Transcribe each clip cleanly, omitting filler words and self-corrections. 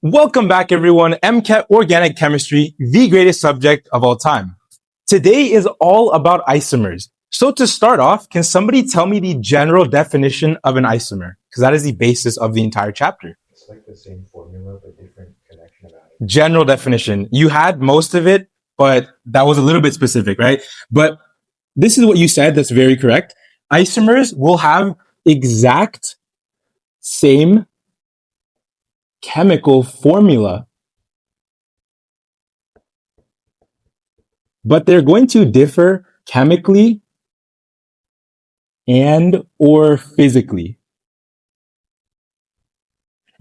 Welcome back, everyone. MCAT Organic Chemistry, the greatest subject of all time. Today is all about isomers. So to start off, can somebody tell me the general definition of an isomer? Because that is the basis of the entire chapter. It's like the same formula, but different connection about it. General definition. You had most of it, but that was a little bit specific, right? But this is what you said. That's very correct. Isomers will have exact same chemical formula, but they're going to differ chemically and or physically.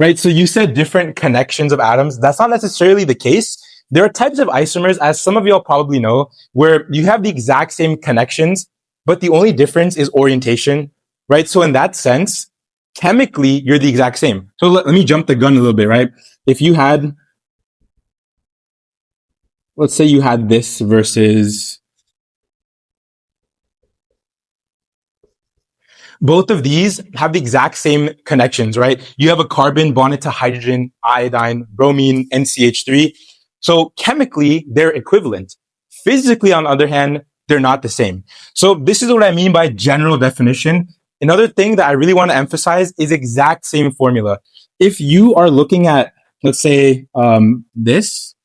Right? So you said different connections of atoms. That's not necessarily the case. There are types of isomers, as some of y'all probably know, where you have the exact same connections, but the only difference is orientation, right? So in that sense, chemically, you're the exact same. So let me jump the gun a little bit, right? If you had, let's say you had this versus both of these have the exact same connections, right? You have a carbon bonded to hydrogen, iodine, bromine, NCH3. So chemically, they're equivalent. Physically, on the other hand, they're not the same. So this is what I mean by general definition. Another thing that I really want to emphasize is exact same formula. If you are looking at, let's say, this,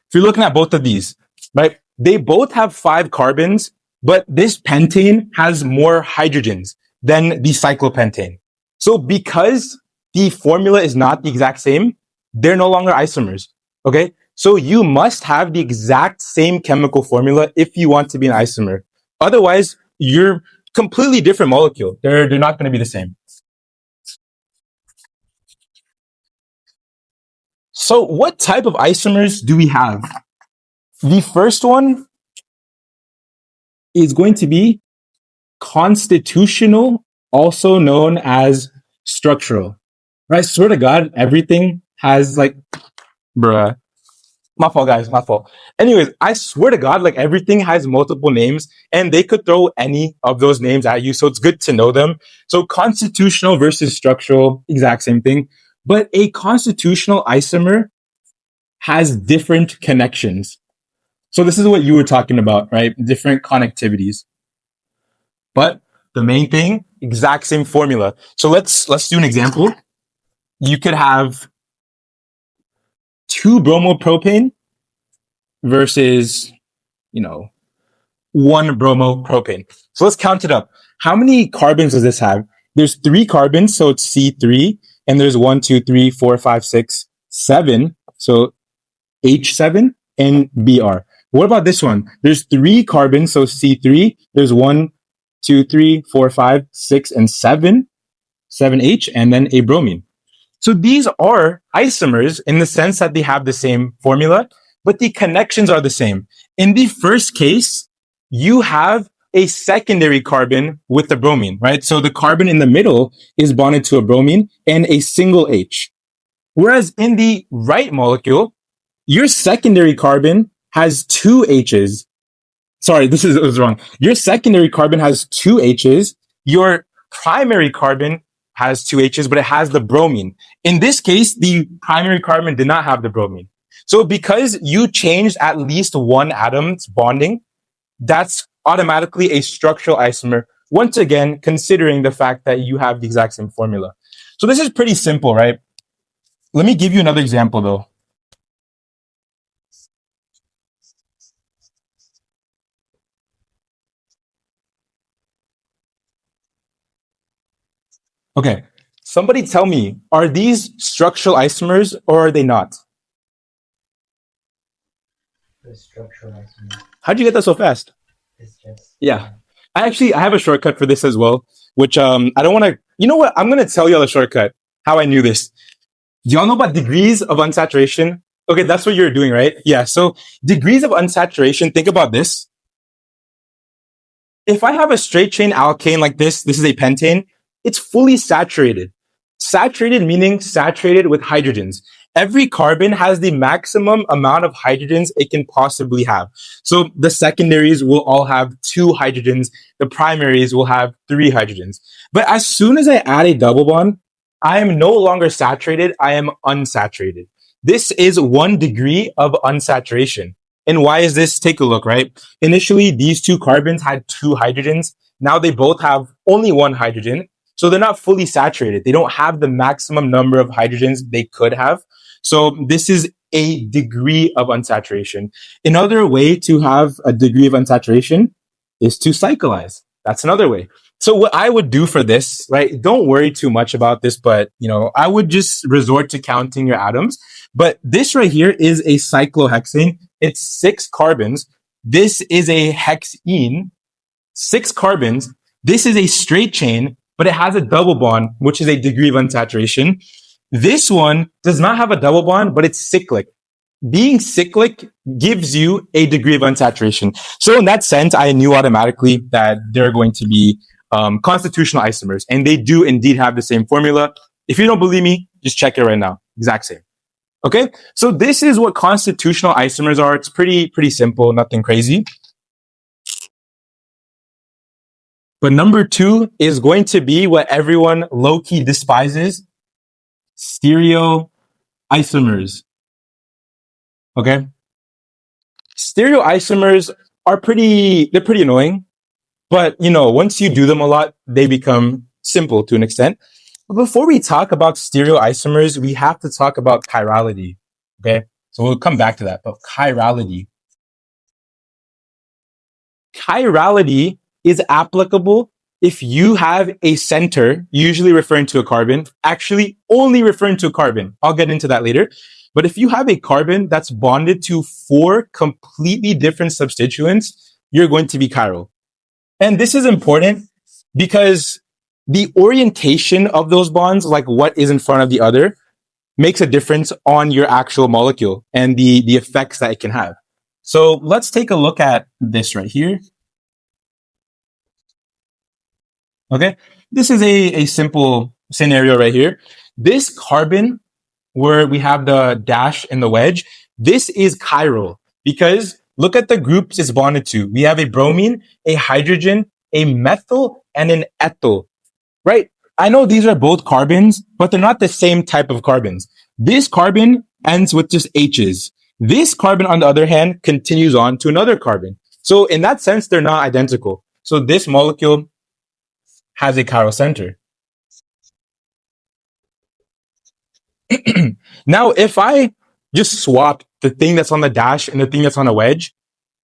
if you're looking at both of these, right, they both have 5 carbons, but this pentane has more hydrogens than the cyclopentane. So because the formula is not the exact same, they're no longer isomers, okay? So you must have the exact same chemical formula if you want to be an isomer. Otherwise, you're completely different molecule. They're not going to be the same. So what type of isomers do we have? The first one is going to be constitutional, also known as structural. Right? I swear to God, everything has bruh. My fault, guys. My fault. Anyways, I swear to God, everything has multiple names and they could throw any of those names at you. So it's good to know them. So constitutional versus structural, exact same thing. But a constitutional isomer has different connections. So this is what you were talking about, right? Different connectivities. But the main thing, exact same formula. So let's do an example. You could have 2 bromopropane versus, 1 bromopropane. So let's count it up. How many carbons does this have? There's 3 carbons, so it's C3, and there's 1, 2, 3, 4, 5, 6, 7. So H7 and Br. What about this one? There's 3 carbons, so C3. There's 1, 2, 3, 4, 5, 6, and 7. 7H, and then a bromine. So these are isomers in the sense that they have the same formula, but the connections are the same. In the first case, you have a secondary carbon with the bromine, right? So the carbon in the middle is bonded to a bromine and a single H. Whereas in the right molecule, your secondary carbon has 2 H's. Sorry, it was wrong. Your secondary carbon has 2 H's. Your primary carbon has 2 H's, but it has the bromine. In this case, the primary carbon did not have the bromine. So because you changed at least one atom's bonding, that's automatically a structural isomer. Once again, considering the fact that you have the exact same formula. So this is pretty simple, right? Let me give you another example though. Okay, somebody tell me, are these structural isomers or are they not? The structural isomer. How'd you get that so fast? It's just Yeah. I have a shortcut for this as well, which I don't want to, you know what? I'm going to tell y'all a shortcut, how I knew this. Do y'all know about degrees of unsaturation? Okay, that's what you're doing, right? Yeah, so degrees of unsaturation, think about this. If I have a straight chain alkane like this is a pentane, it's fully saturated. Saturated meaning saturated with hydrogens. Every carbon has the maximum amount of hydrogens it can possibly have. So the secondaries will all have 2 hydrogens. The primaries will have 3 hydrogens. But as soon as I add a double bond, I am no longer saturated. I am unsaturated. This is 1 degree of unsaturation. And why is this? Take a look, right? Initially, these two carbons had 2 hydrogens. Now they both have only 1 hydrogen. So they're not fully saturated. They don't have the maximum number of hydrogens they could have. So this is a degree of unsaturation. Another way to have a degree of unsaturation is to cyclize. That's another way. So what I would do for this, right? Don't worry too much about this, but I would just resort to counting your atoms. But this right here is a cyclohexane. It's 6 carbons. This is a hexene, 6 carbons. This is a straight chain, but it has a double bond, which is a degree of unsaturation. This one does not have a double bond, but it's cyclic. Being cyclic gives you a degree of unsaturation. So in that sense, I knew automatically that they're going to be constitutional isomers, and they do indeed have the same formula. If you don't believe me, just check it right now. Exact same. Okay, so this is what constitutional isomers are. It's pretty simple, nothing crazy. But number 2 is going to be what everyone low-key despises: stereoisomers. Okay, stereoisomers are pretty annoying, but once you do them a lot, they become simple to an extent. But before we talk about stereoisomers, we have to talk about chirality. Okay, so we'll come back to that. But chirality is applicable if you have a center, usually referring to a carbon, actually only referring to a carbon. I'll get into that later. But if you have a carbon that's bonded to 4 completely different substituents, you're going to be chiral. And this is important because the orientation of those bonds, like what is in front of the other, makes a difference on your actual molecule and the effects that it can have. So let's take a look at this right here. Okay, this is a simple scenario right here. This carbon, where we have the dash and the wedge, this is chiral because look at the groups it's bonded to. We have a bromine, a hydrogen, a methyl, and an ethyl, right? I know these are both carbons, but they're not the same type of carbons. This carbon ends with just H's. This carbon, on the other hand, continues on to another carbon. So in that sense, they're not identical. So this molecule has a chiral center. Now, if I just swap the thing that's on the dash and the thing that's on the wedge,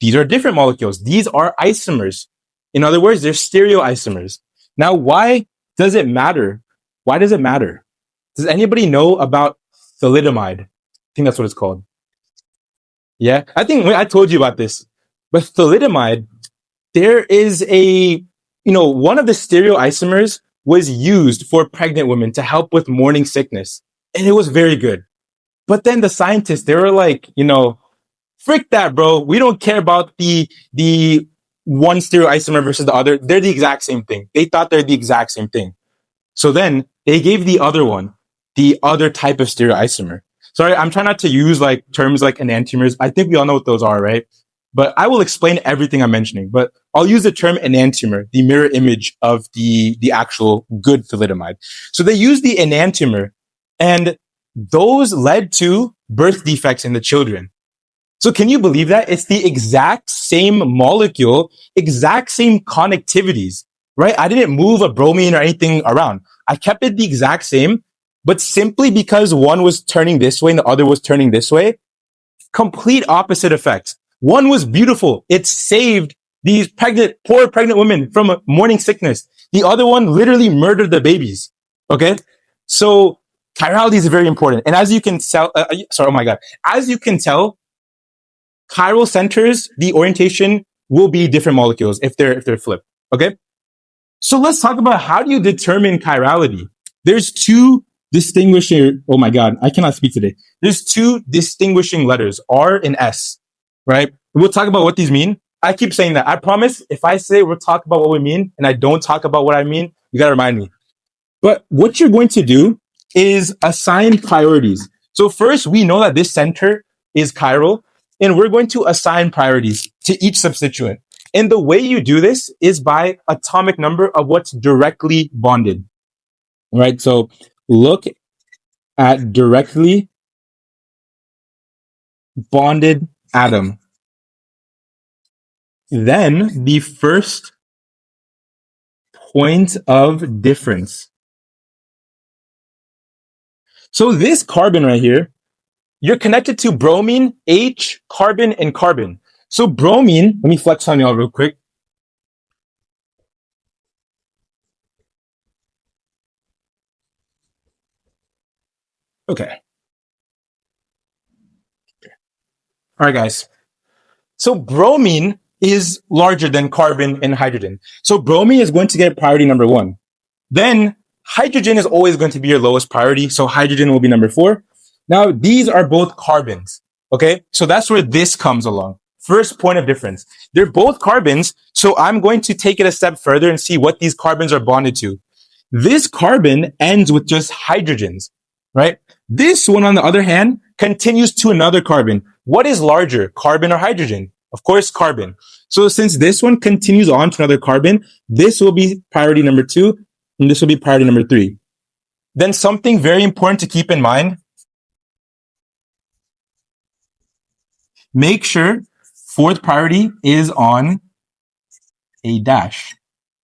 these are different molecules. These are isomers. In other words, they're stereoisomers. Now, why does it matter? Why does it matter? Does anybody know about thalidomide? I think that's what it's called. Yeah, I think I told you about this. But thalidomide, there is one of the stereoisomers was used for pregnant women to help with morning sickness. And it was very good. But then the scientists, they were like, frick that, bro. We don't care about the one stereoisomer versus the other. They're the exact same thing. They thought they're the exact same thing. So then they gave the other one, the other type of stereoisomer. Sorry, I'm trying not to use like terms like enantiomers. I think we all know what those are, right? But I will explain everything I'm mentioning. But I'll use the term enantiomer, the mirror image of the actual good thalidomide. So they used the enantiomer, and those led to birth defects in the children. So can you believe that? It's the exact same molecule, exact same connectivities, right? I didn't move a bromine or anything around. I kept it the exact same, but simply because one was turning this way and the other was turning this way, complete opposite effects. One was beautiful. It saved these poor pregnant women from morning sickness. The other one literally murdered the babies. Okay. So chirality is very important. And as you can tell, as you can tell, chiral centers, the orientation will be different molecules if they're flipped. Okay. So let's talk about how do you determine chirality? There's 2 distinguishing, oh my God, I cannot speak today. There's 2 distinguishing letters, R and S, right? We'll talk about what these mean. I keep saying that. I promise if I say we'll talk about what we mean and I don't talk about what I mean, you got to remind me. But what you're going to do is assign priorities. So first, we know that this center is chiral, and we're going to assign priorities to each substituent. And the way you do this is by atomic number of what's directly bonded. Right? So look at directly bonded atom. Then the first point of difference. So this carbon right here, you're connected to bromine, H, carbon, and carbon. So bromine, let me flex on y'all real quick. Okay. All right, guys. So bromine is larger than carbon and hydrogen. So bromine is going to get priority number 1. Then hydrogen is always going to be your lowest priority. So hydrogen will be number 4. Now, these are both carbons. Okay. So that's where this comes along. First point of difference. They're both carbons. So I'm going to take it a step further and see what these carbons are bonded to. This carbon ends with just hydrogens, right? This one, on the other hand, continues to another carbon. What is larger, carbon or hydrogen? Of course, carbon. So since this one continues on to another carbon, this will be priority number 2, and this will be priority number 3. Then something very important to keep in mind, make sure fourth priority is on a dash,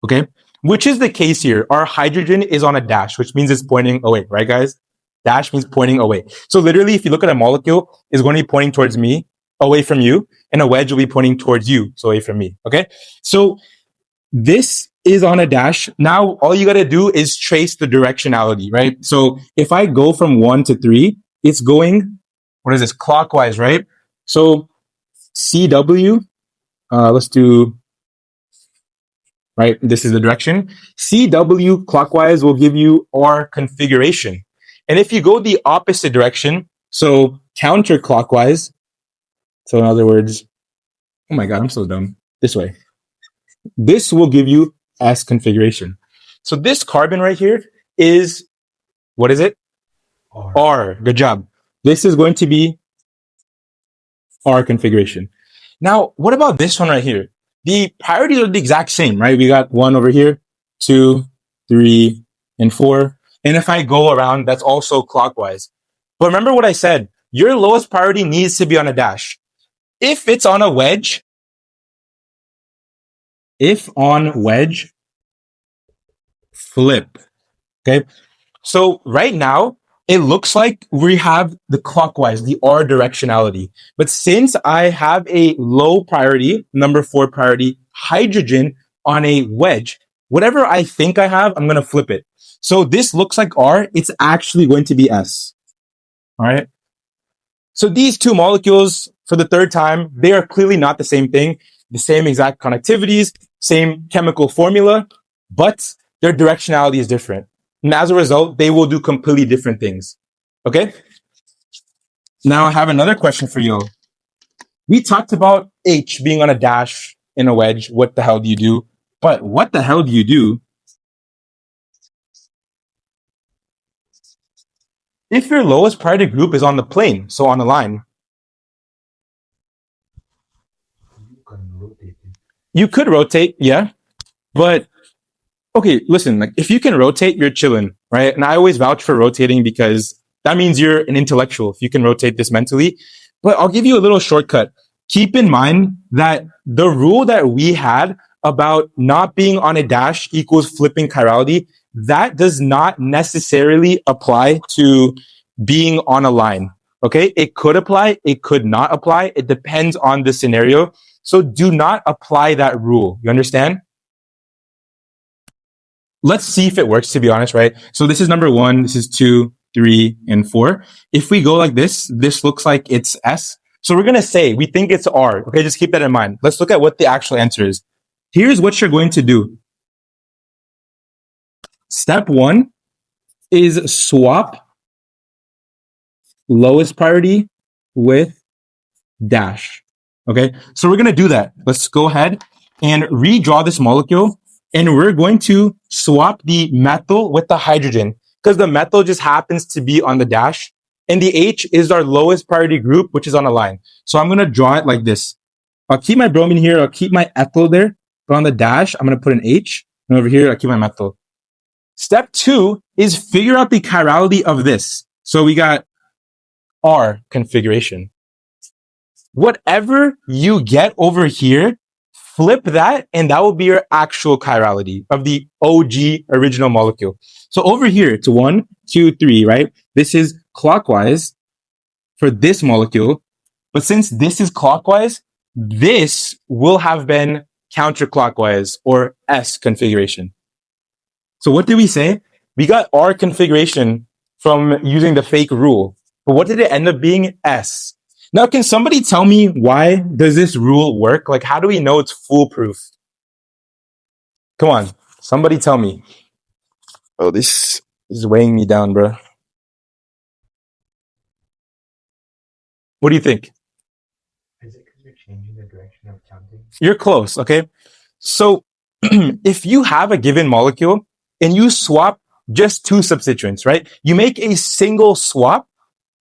okay? Which is the case here. Our hydrogen is on a dash, which means it's pointing away, right, guys? Dash means pointing away. So literally, if you look at a molecule, it's going to be pointing towards me, away from you, and a wedge will be pointing towards you, so away from me, okay? So this is on a dash. Now, all you got to do is trace the directionality, right? So if I go from 1 to 3, it's going, what is this, clockwise, right? So CW, let's do, right? This is the direction. CW clockwise will give you our configuration. And if you go the opposite direction, so counterclockwise, so in other words, oh my God, I'm so dumb. This way. This will give you S configuration. So this carbon right here is, what is it? R. Good job. This is going to be R configuration. Now, what about this one right here? The priorities are the exact same, right? We got 1 over here, 2, 3, and 4. And if I go around, that's also clockwise. But remember what I said, your lowest priority needs to be on a dash. If it's on a wedge, if on wedge, flip. Okay. So right now, it looks like we have the clockwise, the R directionality. But since I have a low priority, number 4 priority, hydrogen on a wedge, whatever I think I have, I'm going to flip it. So this looks like R. It's actually going to be S. All right. So these two molecules, for the third time, they are clearly not the same thing, the same exact connectivities, same chemical formula, but their directionality is different. And as a result, they will do completely different things. Okay? Now I have another question for you. We talked about H being on a dash in a wedge. What the hell do you do? But what the hell do you do if your lowest priority group is on the plane, so on a line? You can rotate it. You could rotate, yeah. But okay, listen, like if you can rotate, you're chilling, right? And I always vouch for rotating because that means you're an intellectual if you can rotate this mentally. But I'll give you a little shortcut. Keep in mind that the rule that we had about not being on a dash equals flipping chirality, that does not necessarily apply to being on a line. Okay. It could apply. It could not apply. It depends on the scenario. So do not apply that rule. You understand? Let's see if it works, to be honest, right? So this is number 1. This is 2, 3, and 4. If we go like this looks like it's S. So we're going to say we think it's R. Okay. Just keep that in mind. Let's look at what the actual answer is. Here's what you're going to do. Step 1 is swap lowest priority with dash. Okay. So we're going to do that. Let's go ahead and redraw this molecule. And we're going to swap the methyl with the hydrogen because the methyl just happens to be on the dash. And the H is our lowest priority group, which is on a line. So I'm going to draw it like this. I'll keep my bromine here. I'll keep my ethyl there. But on the dash, I'm going to put an H. And over here, I'll keep my methyl. Step 2 is figure out the chirality of this. So we got R configuration. Whatever you get over here, flip that, and that will be your actual chirality of the OG original molecule. So over here, it's 1, 2, 3, right? This is clockwise for this molecule. But since this is clockwise, this will have been counterclockwise or S configuration. So what did we say? We got R configuration from using the fake rule. But what did it end up being? S. Now, can somebody tell me why does this rule work? Like, how do we know it's foolproof? Come on, somebody tell me. Oh, this is weighing me down, bro. What do you think? Is it because you're changing the direction of counting? You're close, okay? So if you have a given molecule and you swap just two substituents, right? You make a single swap,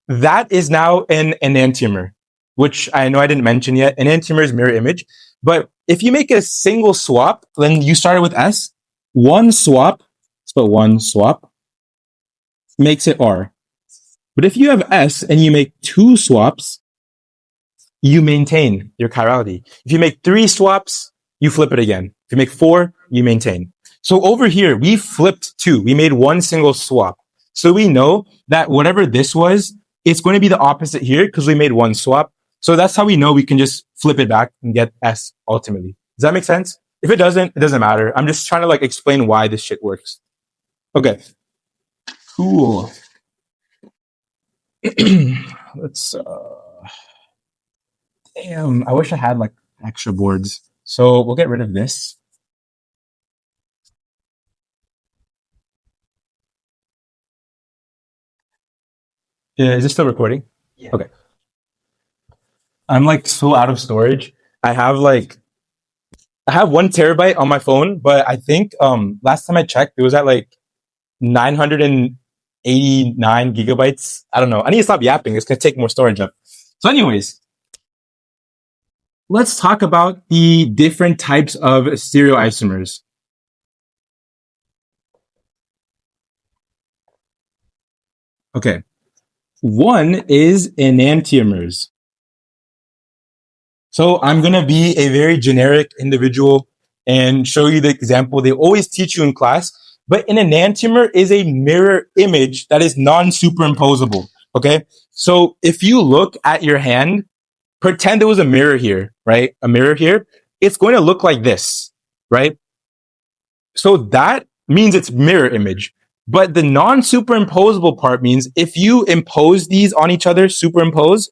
that is now an enantiomer, which I know I didn't mention yet. Enantiomer is mirror image. But if you make a single swap, then you started with S, one swap, let's put one swap, makes it R. But if you have S and you make two swaps, you maintain your chirality. If you make three swaps, you flip it again. If you make four, you maintain. So over here, we flipped two. We made one single swap. So we know that whatever this was, it's going to be the opposite here because we made one swap. So that's how we know we can just flip it back and get S ultimately. Does that make sense? If it doesn't matter. I'm just trying to like explain why this shit works. Okay. Cool. Let's damn, I wish I had like extra boards. So we'll get rid of this. Is this still recording? Yeah. Okay. I'm like so out of storage. I have 1 terabyte on my phone, but I think last time I checked, it was at like 989 gigabytes. I don't know. I need to stop yapping. It's gonna take more storage up. So, anyways, let's talk about the different types of stereoisomers. Okay. One is enantiomers. So I'm going to be a very generic individual and show you the example they always teach you in class. But an enantiomer is a mirror image that is non-superimposable. Okay. So if you look at your hand, pretend there was a mirror here, right? A mirror here. It's going to look like this, right? So that means it's mirror image. But the non-superimposable part means if you impose these on each other, superimpose,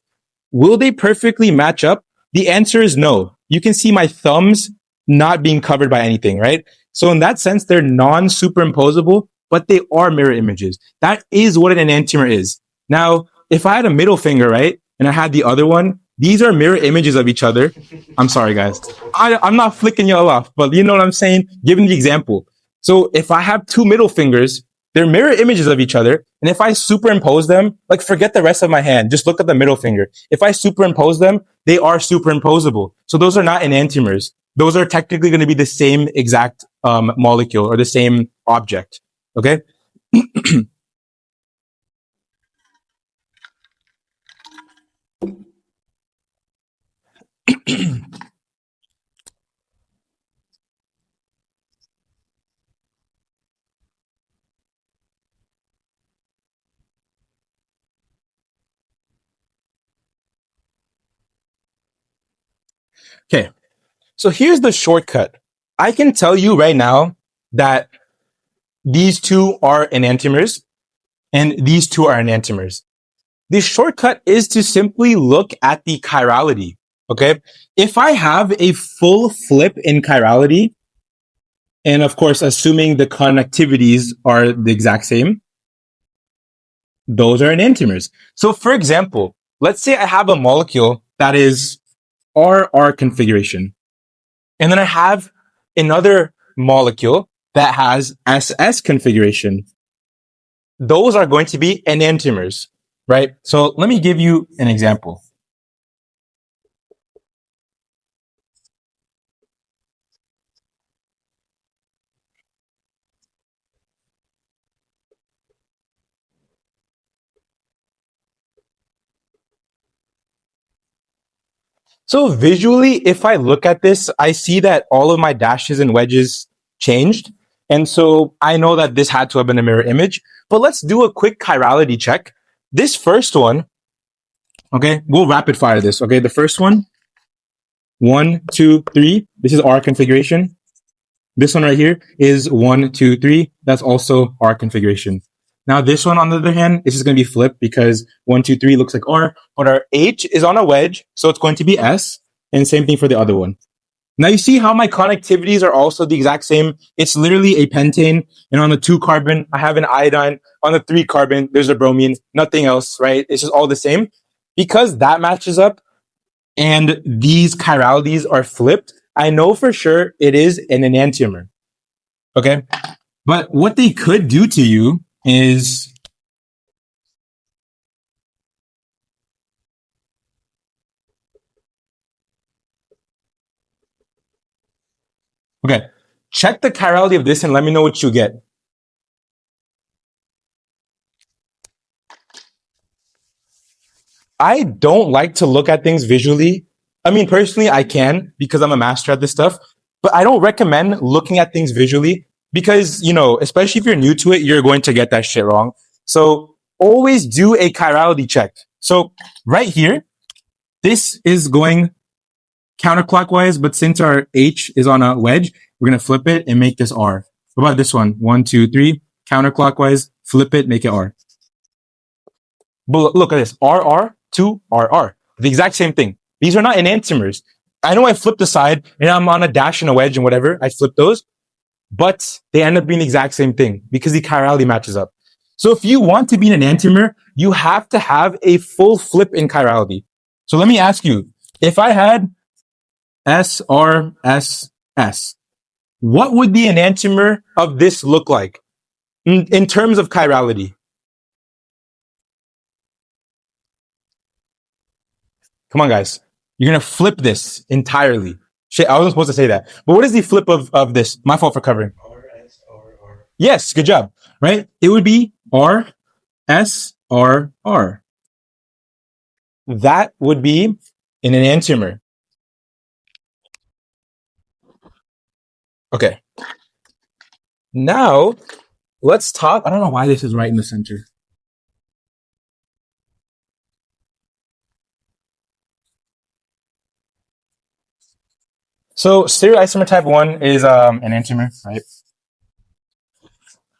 will they perfectly match up? The answer is no. You can see my thumbs not being covered by anything, right? So in that sense, they're non-superimposable, but they are mirror images. That is what an enantiomer is. Now, if I had a middle finger, right, and I had the other one, these are mirror images of each other. I'm sorry, guys. I'm not flicking y'all off, but you know what I'm saying? Given the example. So if I have two middle fingers, they're mirror images of each other. And if I superimpose them, like forget the rest of my hand, just look at the middle finger. If I superimpose them, they are superimposable. So those are not enantiomers. Those are technically going to be the same exact molecule or the same object. Okay. Okay. So here's the shortcut. I can tell you right now that these two are enantiomers and these two are enantiomers. The shortcut is to simply look at the chirality. Okay. If I have a full flip in chirality, and of course, assuming the connectivities are the exact same, those are enantiomers. So for example, let's say I have a molecule that is RR configuration. And then I have another molecule that has SS configuration. Those are going to be enantiomers, right? So let me give you an example. So visually, if I look at this, I see that all of my dashes and wedges changed. And so I know that this had to have been a mirror image. But let's do a quick chirality check. This first one, okay, we'll rapid fire this. Okay, the first one, 1, 2, 3. This is our configuration. This one right here is 1, 2, 3. That's also our configuration. Now this one, on the other hand, this is going to be flipped because 1, 2, 3 looks like R, but our H is on a wedge, so it's going to be S, and same thing for the other one. Now you see how my connectivities are also the exact same. It's literally a pentane, and on the 2 carbon, I have an iodine. On the 3 carbon, there's a bromine. Nothing else, right? It's just all the same. Because that matches up, and these chiralities are flipped, I know for sure it is an enantiomer. Okay? But what they could do to you is okay, check the chirality of this and let me know what you get. I don't like to look at things visually. I mean, personally, I can because I'm a master at this stuff, but I don't recommend looking at things visually because, especially if you're new to it, you're going to get that shit wrong. So always do a chirality check. So right here, this is going counterclockwise, but since our H is on a wedge, we're going to flip it and make this R. What about this one? 1, 2, 3, counterclockwise, flip it, make it R. But look at this, RR to RR, the exact same thing. These are not enantiomers. I know I flipped the side and I'm on a dash and a wedge and whatever. I flip those, but they end up being the exact same thing because the chirality matches up. So if you want to be an enantiomer, you have to have a full flip in chirality. So let me ask you, if I had S, R, S, S, what would the enantiomer of this look like in terms of chirality? Come on, guys. You're going to flip this entirely. Shit, I wasn't supposed to say that. But what is the flip of this? My fault for covering. R, S, R, R. Yes, good job. Right? It would be R, S, R, R. That would be an enantiomer. Okay. Now, let's talk. I don't know why this is right in the center. So stereoisomer type 1 is an enantiomer, right?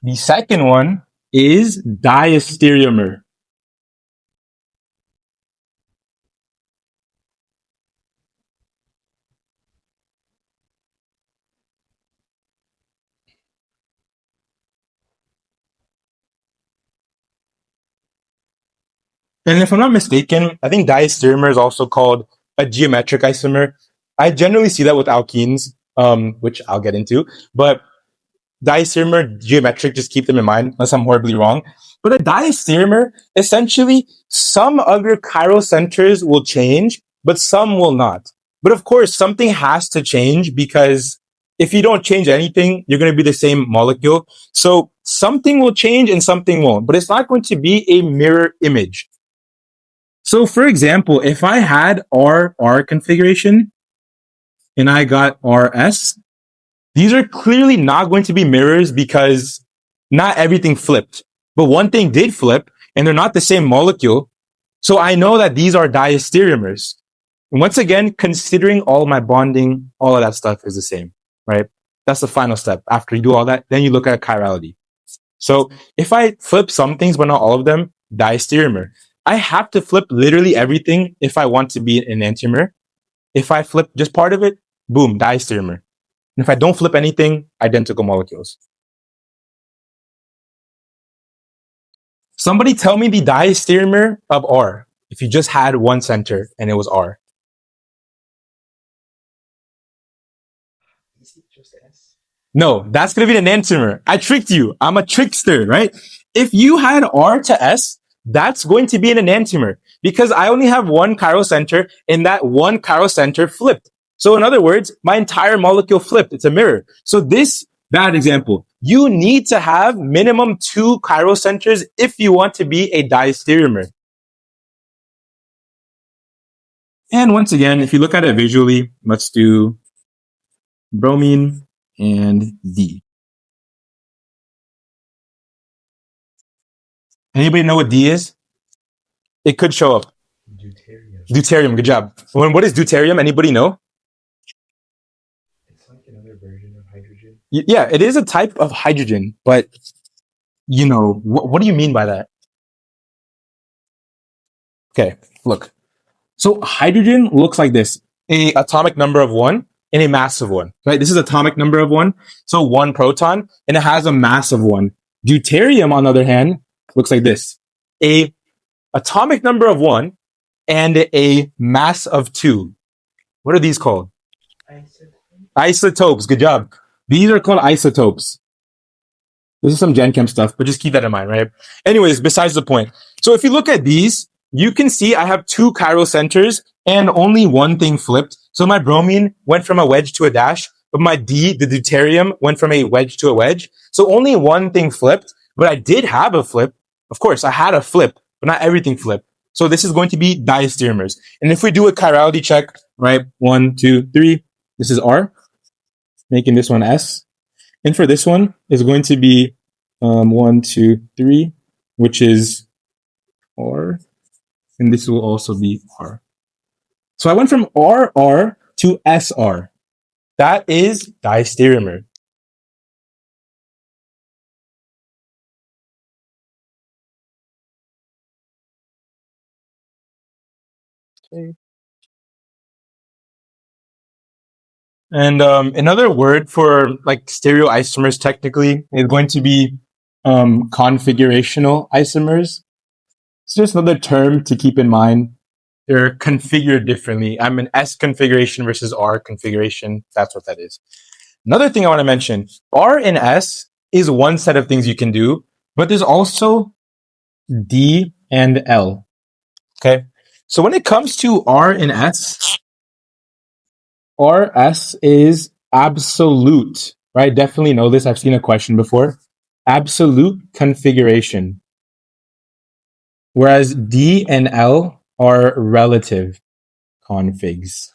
The second one is diastereomer. And if I'm not mistaken, I think diastereomer is also called a geometric isomer. I generally see that with alkenes, which I'll get into. But diastereomer, geometric, just keep them in mind, unless I'm horribly wrong. But a diastereomer, essentially, some of your chiral centers will change, but some will not. But of course, something has to change because if you don't change anything, you're going to be the same molecule. So something will change and something won't, but it's not going to be a mirror image. So for example, if I had RR configuration and I got RS, these are clearly not going to be mirrors because not everything flipped, but one thing did flip and they're not the same molecule. So I know that these are diastereomers. And once again, considering all my bonding, all of that stuff is the same, right? That's the final step. After you do all that, then you look at chirality. So if I flip some things, but not all of them, diastereomer. I have to flip literally everything if I want to be an enantiomer. If I flip just part of it, boom, diastereomer. And if I don't flip anything, identical molecules. Somebody tell me the diastereomer of R if you just had one center and it was R. Is it just S? No, that's going to be an enantiomer. I tricked you. I'm a trickster, right? If you had R to S, that's going to be an enantiomer because I only have one chiral center and that one chiral center flipped. So in other words, my entire molecule flipped. It's a mirror. So this bad example, you need to have minimum 2 chiral centers if you want to be a diastereomer. And once again, if you look at it visually, let's do bromine and D. Anybody know what D is? It could show up. Deuterium. Deuterium, good job. What is deuterium? Anybody know? It's like another version of hydrogen. Yeah, it is a type of hydrogen, but what do you mean by that? Okay, look. So hydrogen looks like this: a atomic number of one and a mass of one. Right? This is atomic number of one, so one proton, and it has a mass of one. Deuterium, on the other hand, looks like this: a atomic number of one and a mass of two. What are these called? Isotopes. Good job. These are called isotopes. This is some Gen Chem stuff, but just keep that in mind, right? Anyways, besides the point. So if you look at these, you can see I have two chiral centers and only one thing flipped. So my bromine went from a wedge to a dash, but my D, the deuterium, went from a wedge to a wedge. So only one thing flipped, but I did have a flip. Of course, I had a flip, but not everything flipped. So this is going to be diastereomers. And if we do a chirality check, right? 1, 2, 3. This is R, making this one S. And for this one is going to be 1, 2, 3, which is R. And this will also be R. So I went from RR to SR. That is diastereomer. Okay. And another word for like stereoisomers technically is going to be configurational isomers. It's just another term to keep in mind. They're configured differently. I'm an S configuration versus R configuration. That's what that is. Another thing I want to mention, R and S is one set of things you can do, but there's also D and L. Okay. So when it comes to R and S, RS is absolute, right? Definitely know this. I've seen a question before. Absolute configuration. Whereas D and L are relative configs.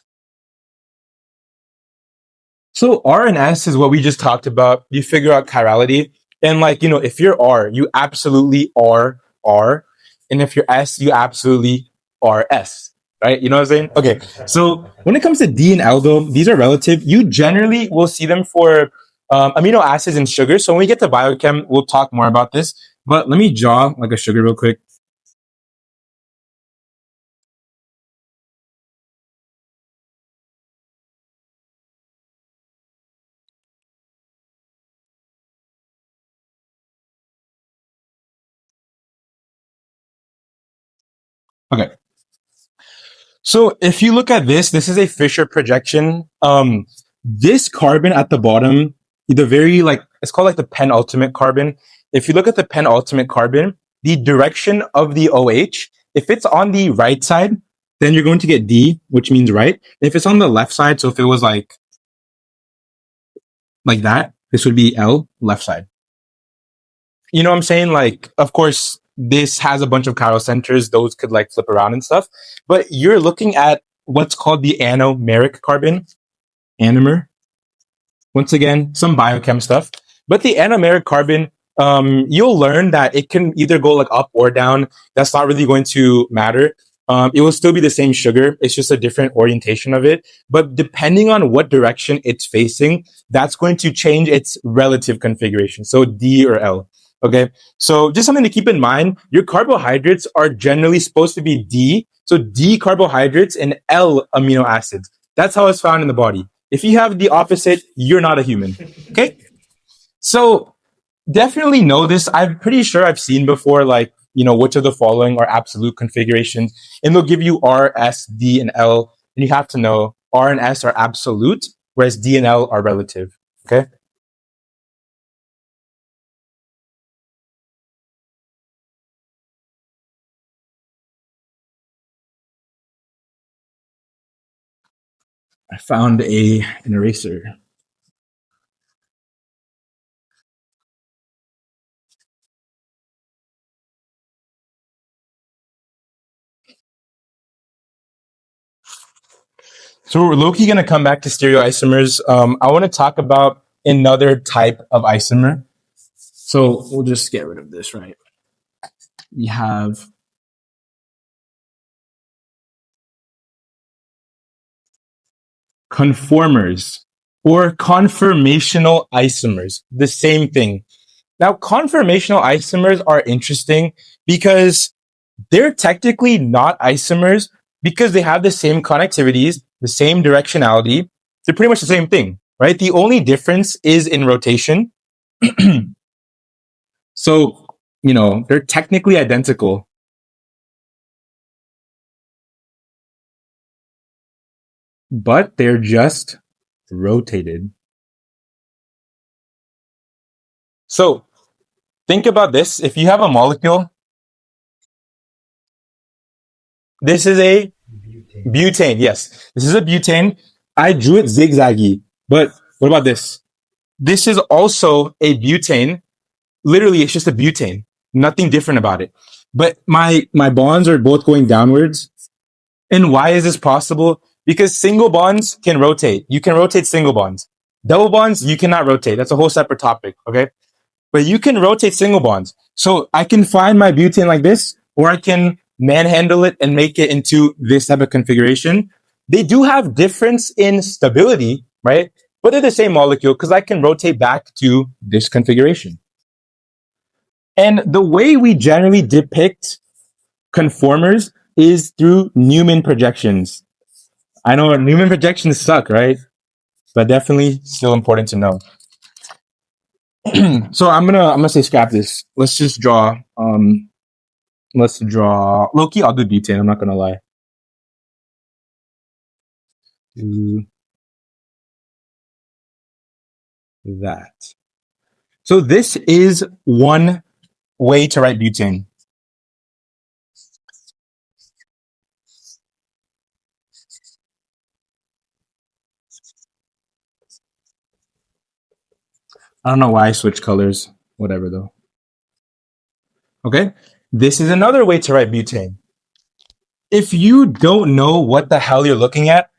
So R and S is what we just talked about. You figure out chirality. And if you're R, you absolutely are R. And if you're S, you absolutely are S. Right? You know what I'm saying? Okay. So when it comes to D and L, though, these are relative. You generally will see them for amino acids and sugar. So when we get to biochem, we'll talk more about this. But let me draw like a sugar real quick. Okay. So if you look at this is a Fisher projection. This carbon at the bottom, the very it's called like the penultimate carbon. If you look at the penultimate carbon, the direction of the OH, if it's on the right side, then you're going to get D, which means right. If it's on the left side, so if it was like that, this would be L, left side. You know what I'm saying? Like, of course, this has a bunch of chiral centers. Those could like flip around and stuff. But you're looking at what's called the anomeric carbon. Anomer. Once again, some biochem stuff. But the anomeric carbon, you'll learn that it can either go like up or down. That's not really going to matter. It will still be the same sugar. It's just a different orientation of it. But depending on what direction it's facing, that's going to change its relative configuration. So D or L. Okay. So just something to keep in mind. Your carbohydrates are generally supposed to be D. So D carbohydrates and L amino acids. That's how it's found in the body. If you have the opposite, you're not a human. Okay. So definitely know this. I'm pretty sure I've seen before, like, which of the following are absolute configurations. And they'll give you R, S, D, and L. And you have to know R and S are absolute, whereas D and L are relative. Okay. I found an eraser. So we're low-key going to come back to stereoisomers. I want to talk about another type of isomer. So we'll just get rid of this, right? We have conformers or conformational isomers, the same thing. Now, conformational isomers are interesting because they're technically not isomers because they have the same connectivities, the same directionality. They're pretty much the same thing, right? The only difference is in rotation. So, they're technically identical, but they're just rotated. So, think about this. If you have a molecule, this is a butane. Yes, this is a butane. I drew it zigzaggy, but what about this? This is also a butane. Literally, it's just a butane. Nothing different about it. But my bonds are both going downwards. And why is this possible? Because single bonds can rotate. You can rotate single bonds. Double bonds, you cannot rotate. That's a whole separate topic, okay? But you can rotate single bonds. So I can find my butane like this, or I can manhandle it and make it into this type of configuration. They do have difference in stability, right? But they're the same molecule because I can rotate back to this configuration. And the way we generally depict conformers is through Newman projections. I know Newman projections suck, right? But definitely still important to know. So I'm gonna say scrap this. Let's just draw. Let's draw Loki. I'll do butane. I'm not gonna lie. Do that. So this is one way to write butane. I don't know why I switched colors. Whatever though. Okay. This is another way to write butane. If you don't know what the hell you're looking at,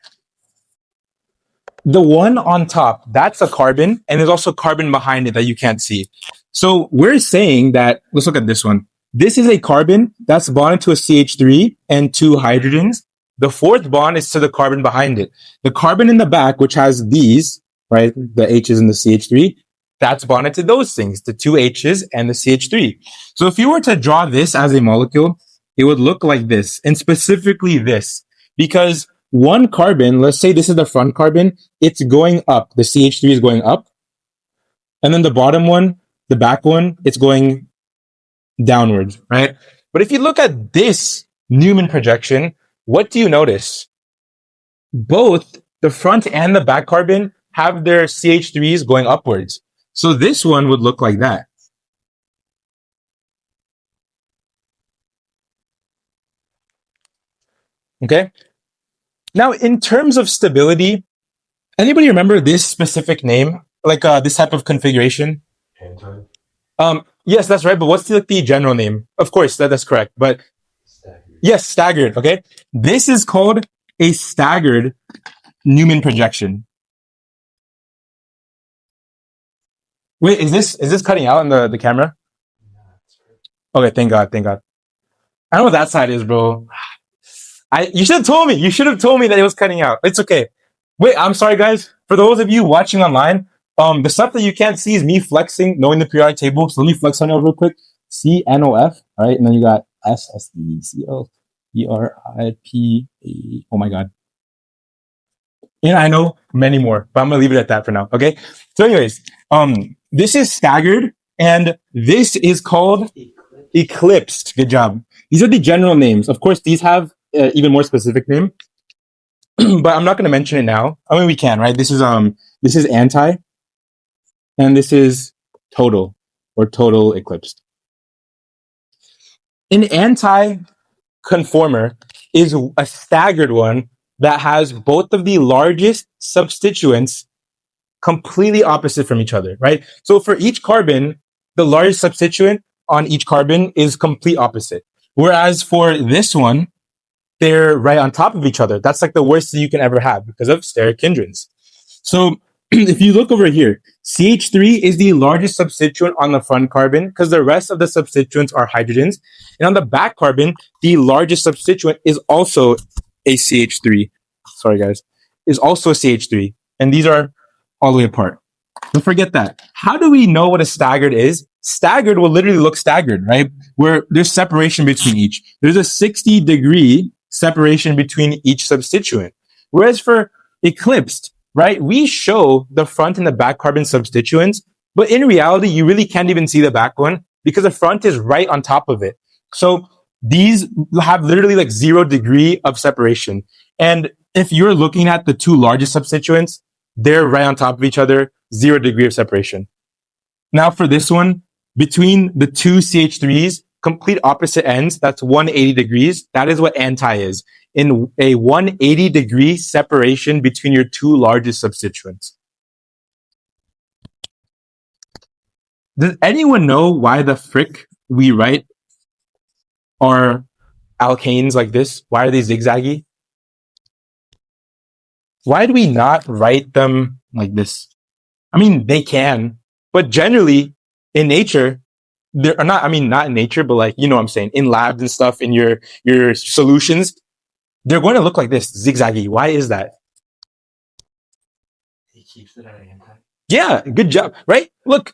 the one on top, that's a carbon, and there's also carbon behind it that you can't see. So we're saying that, let's look at this one. This is a carbon that's bonded to a CH3 and two hydrogens. The fourth bond is to the carbon behind it. The carbon in the back, which has these, right, the H's and the CH3, that's bonded to those things, the two H's and the CH3. So if you were to draw this as a molecule, it would look like this, and specifically this, because one carbon, let's say this is the front carbon, it's going up. The CH3 is going up. And then the bottom one, the back one, it's going downwards, right? But if you look at this Newman projection, what do you notice? Both the front and the back carbon have their CH3s going upwards. So this one would look like that. Okay. Now, in terms of stability, anybody remember this specific name? Like this type of configuration? Yes, that's right. But what's the general name? Of course, that's correct. But staggered. Yes, staggered. Okay. This is called a staggered Newman projection. Wait, is this cutting out in the camera? Okay, thank God, thank God. I don't know what that side is, bro. You should have told me. You should have told me that it was cutting out. It's okay. Wait, I'm sorry, guys. For those of you watching online, the stuff that you can't see is me flexing, knowing the periodic table. So let me flex on it real quick. CNOF, all right? And then you got SSDCOERIPA. Oh my God. And I know many more, but I'm gonna leave it at that for now. Okay. So, anyways, this is staggered, and this is called eclipsed. Good job. These are the general names. Of course, these have even more specific name, but I'm not going to mention it now. I mean, we can, right? This is anti, and this is total or total eclipsed. An anti-conformer is a staggered one that has both of the largest substituents completely opposite from each other, right? So for each carbon, the largest substituent on each carbon is complete opposite. Whereas for this one, they're right on top of each other. That's like the worst that you can ever have because of steric hindrance. So if you look over here, CH3 is the largest substituent on the front carbon because the rest of the substituents are hydrogens. And on the back carbon, the largest substituent is also a CH3. Sorry, guys. Is also a CH3. And these are all the way apart. Don't forget that. How do we know what a staggered is? Staggered will literally look staggered, right? Where there's separation between each. There's a 60-degree separation between each substituent. Whereas for eclipsed, right, we show the front and the back carbon substituents, but in reality, you really can't even see the back one because the front is right on top of it. So these have literally like 0 degree of separation. And if you're looking at the two largest substituents, they're right on top of each other, 0 degree of separation. Now for this one, between the two CH3s, complete opposite ends, that's 180 degrees. That is what anti is. In a 180-degree separation between your two largest substituents. Does anyone know why the frick we write our alkanes like this? Why are they zigzaggy? Why do we not write them like this? I mean, they can, but generally in nature, they're not, I mean, not in nature, but like, you know what I'm saying, in labs and stuff, in your solutions, they're going to look like this, zigzaggy. Why is that? He keeps it at anti. Yeah, good job, right? Look,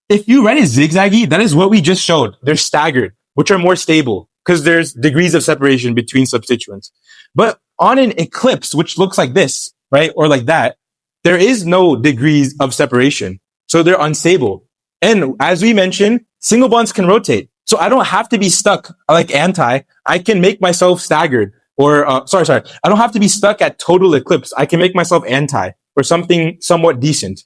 if you write it zigzaggy, that is what we just showed. They're staggered, which are more stable because there's degrees of separation between substituents. But on an eclipse, which looks like this, right, or like that, there is no degrees of separation. So they're unstable. And as we mentioned, single bonds can rotate. So I don't have to be stuck like anti. I can make myself staggered. Or, sorry. I don't have to be stuck at total eclipse. I can make myself anti or something somewhat decent.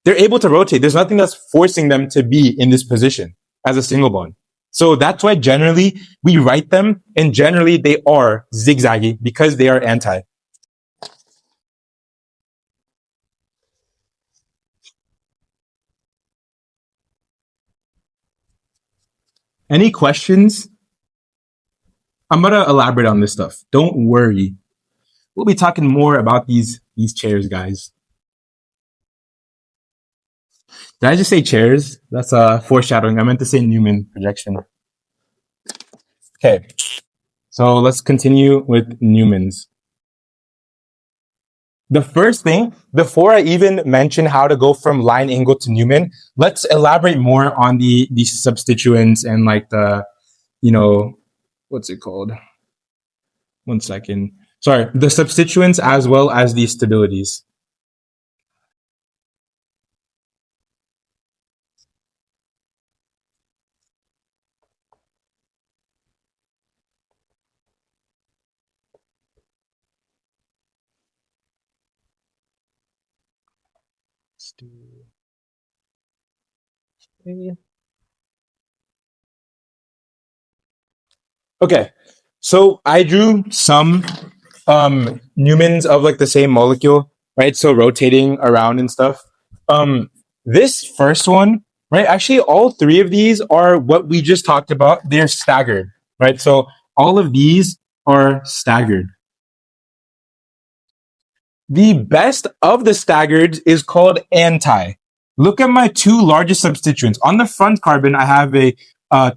They're able to rotate. There's nothing that's forcing them to be in this position as a single bond. So that's why generally we write them, and generally they are zigzaggy because they are anti. Any questions? I'm going to elaborate on this stuff. Don't worry. We'll be talking more about these chairs, guys. Did I just say chairs? That's foreshadowing. I meant to say Newman projection. Okay. So let's continue with Newman's. The first thing, before I even mention how to go from line angle to Newman, let's elaborate more on the substituents and like the, you know, what's it called? 1 second. Sorry, the substituents as well as the stabilities. Okay, so I drew some Newmans of like the same molecule, right? So rotating around and stuff. This first one, right? Actually, all three of these are what we just talked about. They're staggered, right? So all of these are staggered. The best of the staggered is called anti. Look at my two largest substituents. On the front carbon, I have a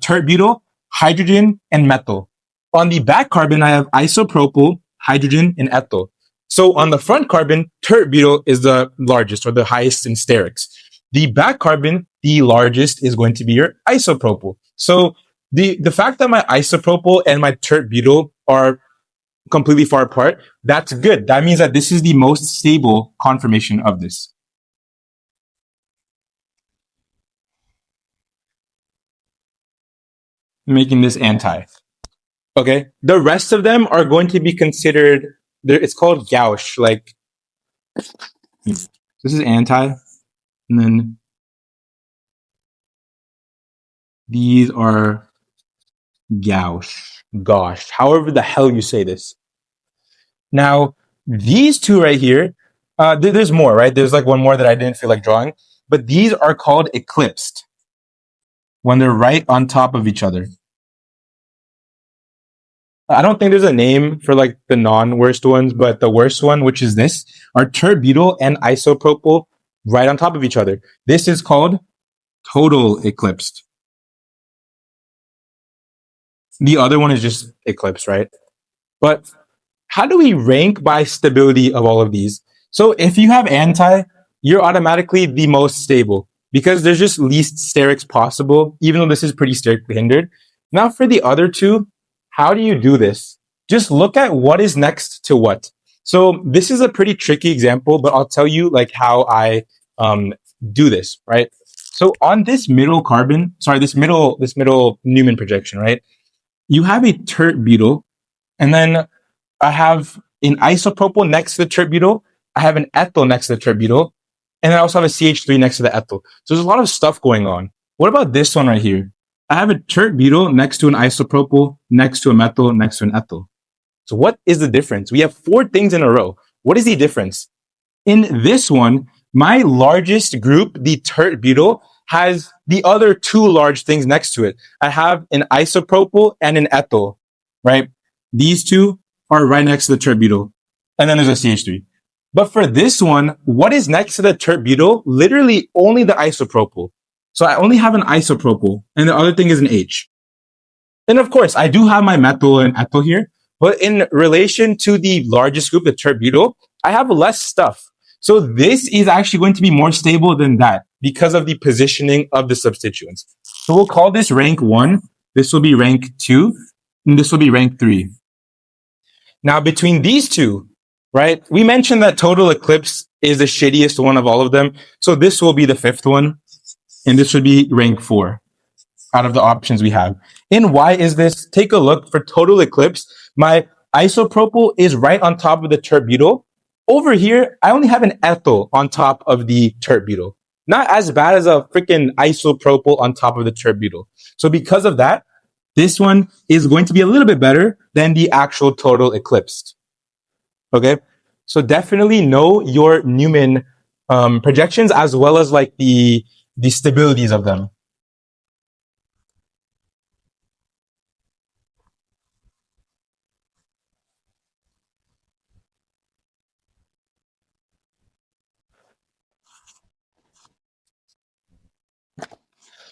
tert-butyl, hydrogen, and methyl. On the back carbon, I have isopropyl, hydrogen, and ethyl. So on the front carbon, tert-butyl is the largest or the highest in sterics. The back carbon, the largest is going to be your isopropyl. So the fact that my isopropyl and my tert-butyl are completely far apart, that's good. That means that this is the most stable conformation of this. Making this anti. Okay. The rest of them are going to be considered, it's called gauche. Like, this is anti. And then these are gauche, however the hell you say this. Now, these two right here, there's more, right? There's like one more that I didn't feel like drawing, but these are called eclipsed when they're right on top of each other. I don't think there's a name for like the non-worst ones, but the worst one, which is this, are terbutyl and isopropyl right on top of each other. This is called total eclipsed. The other one is just eclipsed, right? But how do we rank by stability of all of these? So if you have anti, you're automatically the most stable because there's just least sterics possible, even though this is pretty sterically hindered. Now for the other two, how do you do this? Just look at what is next to what. So this is a pretty tricky example, but I'll tell you like how I do this, right? So on this middle carbon, sorry, this middle Newman projection, right? You have a tert butyl, and then I have an isopropyl next to the tert butyl. I have an ethyl next to the tert butyl, and then I also have a CH3 next to the ethyl. So there's a lot of stuff going on. What about this one right here? I have a tert butyl next to an isopropyl, next to a methyl, next to an ethyl. So what is the difference? We have 4 things in a row. What is the difference? In this one, my largest group, the tert butyl, has the other 2 large things next to it. I have an isopropyl and an ethyl, right? These 2 are right next to the tert butyl. And then there's a CH3. But for this one, what is next to the tert butyl? Literally only the isopropyl. So I only have an isopropyl, and the other thing is an H. And of course, I do have my methyl and ethyl here, but in relation to the largest group, the tert butyl, I have less stuff. So this is actually going to be more stable than that because of the positioning of the substituents. So we'll call this rank 1. This will be rank 2, and this will be rank 3. Now between these two, right, we mentioned that total eclipse is the shittiest one of all of them. So this will be the 5th one, and this would be rank 4 out of the options we have. And why is this? Take a look for total eclipse. My isopropyl is right on top of the tert butyl. Over here, I only have an ethyl on top of the tert butyl. Not as bad as a freaking isopropyl on top of the tert butyl. So because of that, this one is going to be a little bit better than the actual total eclipsed. Okay? So definitely know your Newman projections as well as like the stabilities of them.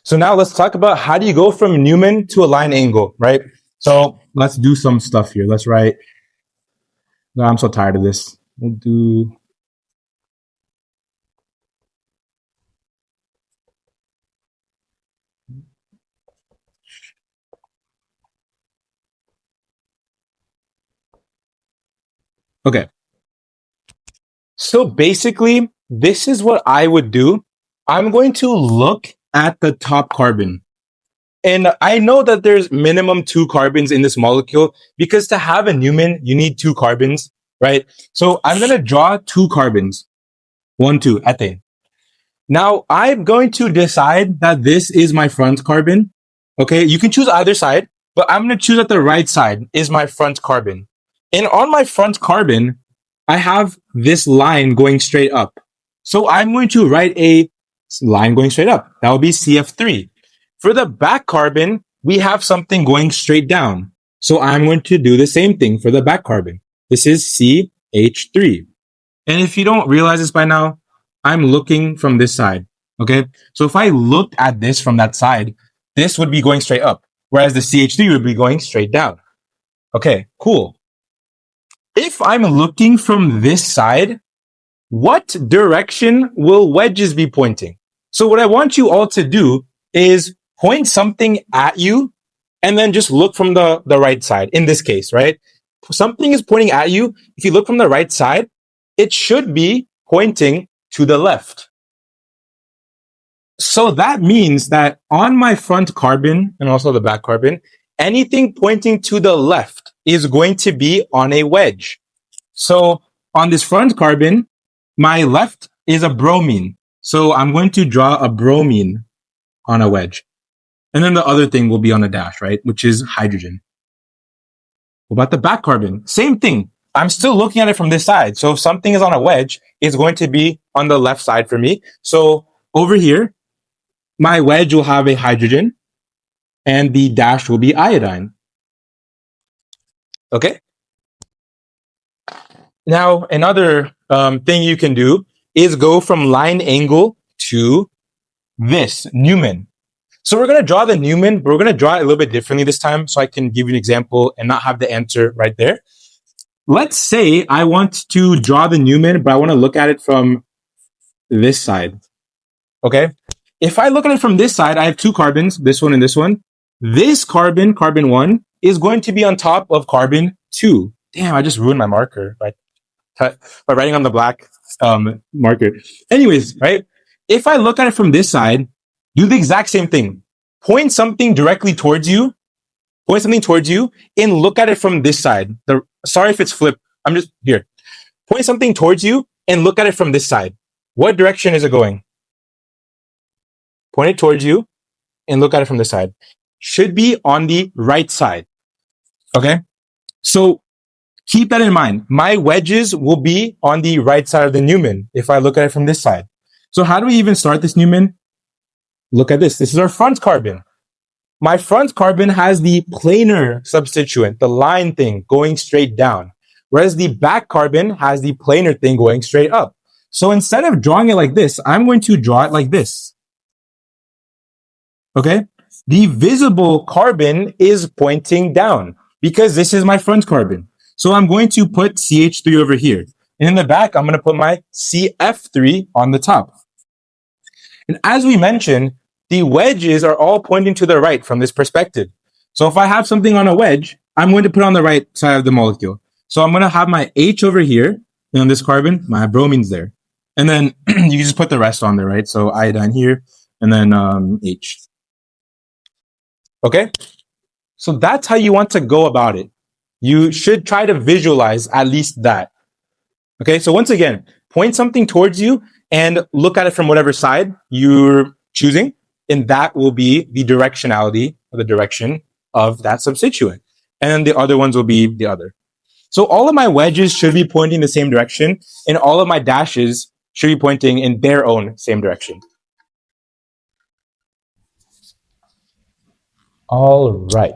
So now let's talk about how do you go from Newman to a line angle, right? So let's do some stuff here. Let's write. No, I'm so tired of this. We'll do. Okay. So basically, this is what I would do. I'm going to look at the top carbon. And I know that there's minimum 2 carbons in this molecule because to have a Newman, you need 2 carbons, right? So I'm going to draw 2 carbons. 1, 2, ethane. Now I'm going to decide that this is my front carbon. Okay. You can choose either side, but I'm going to choose that the right side is my front carbon. And on my front carbon, I have this line going straight up. So I'm going to write a line going straight up. That will be CF3. For the back carbon, we have something going straight down. So I'm going to do the same thing for the back carbon. This is CH3. And if you don't realize this by now, I'm looking from this side. Okay. So if I looked at this from that side, this would be going straight up, whereas the CH3 would be going straight down. Okay, cool. If I'm looking from this side, what direction will wedges be pointing? So what I want you all to do is point something at you and then just look from the right side in this case, right? Something is pointing at you. If you look from the right side, it should be pointing to the left. So that means that on my front carbon and also the back carbon, anything pointing to the left is going to be on a wedge. So on this front carbon, my left is a bromine. So I'm going to draw a bromine on a wedge. And then the other thing will be on a dash, right? Which is hydrogen. What about the back carbon? Same thing. I'm still looking at it from this side. So if something is on a wedge, it's going to be on the left side for me. So over here, my wedge will have a hydrogen and the dash will be iodine. Okay. Now, another thing you can do is go from line angle to this, Newman. So we're going to draw the Newman, but we're going to draw it a little bit differently this time so I can give you an example and not have the answer right there. Let's say I want to draw the Newman, but I want to look at it from this side. Okay. If I look at it from this side, I have two carbons, this one and this one. This carbon, carbon 1, is going to be on top of carbon 2. Damn, I just ruined my marker by writing on the black marker. Anyways, right? If I look at it from this side, do the exact same thing. Point something directly towards you, and look at it from this side. Sorry if it's flipped. I'm just here. Point something towards you and look at it from this side. What direction is it going? Point it towards you and look at it from this side. Should be on the right side. Okay? So keep that in mind. My wedges will be on the right side of the Newman if I look at it from this side. So how do we even start this Newman? Look at this. This is our front carbon. My front carbon has the planar substituent, the line thing going straight down, whereas the back carbon has the planar thing going straight up. So instead of drawing it like this, I'm going to draw it like this. Okay? The visible carbon is pointing down because this is my front carbon. So I'm going to put CH3 over here. And in the back, I'm going to put my CF3 on the top. And as we mentioned, the wedges are all pointing to the right from this perspective. So if I have something on a wedge, I'm going to put it on the right side of the molecule. So I'm going to have my H over here, and on this carbon, my bromine's there. And then you just put the rest on there, right? So iodine here, and then H. Okay? So that's how you want to go about it. You should try to visualize at least that. Okay? So once again, point something towards you and look at it from whatever side you're choosing, and that will be the directionality or the direction of that substituent. And then the other ones will be the other. So all of my wedges should be pointing the same direction, and all of my dashes should be pointing in their own same direction. All right.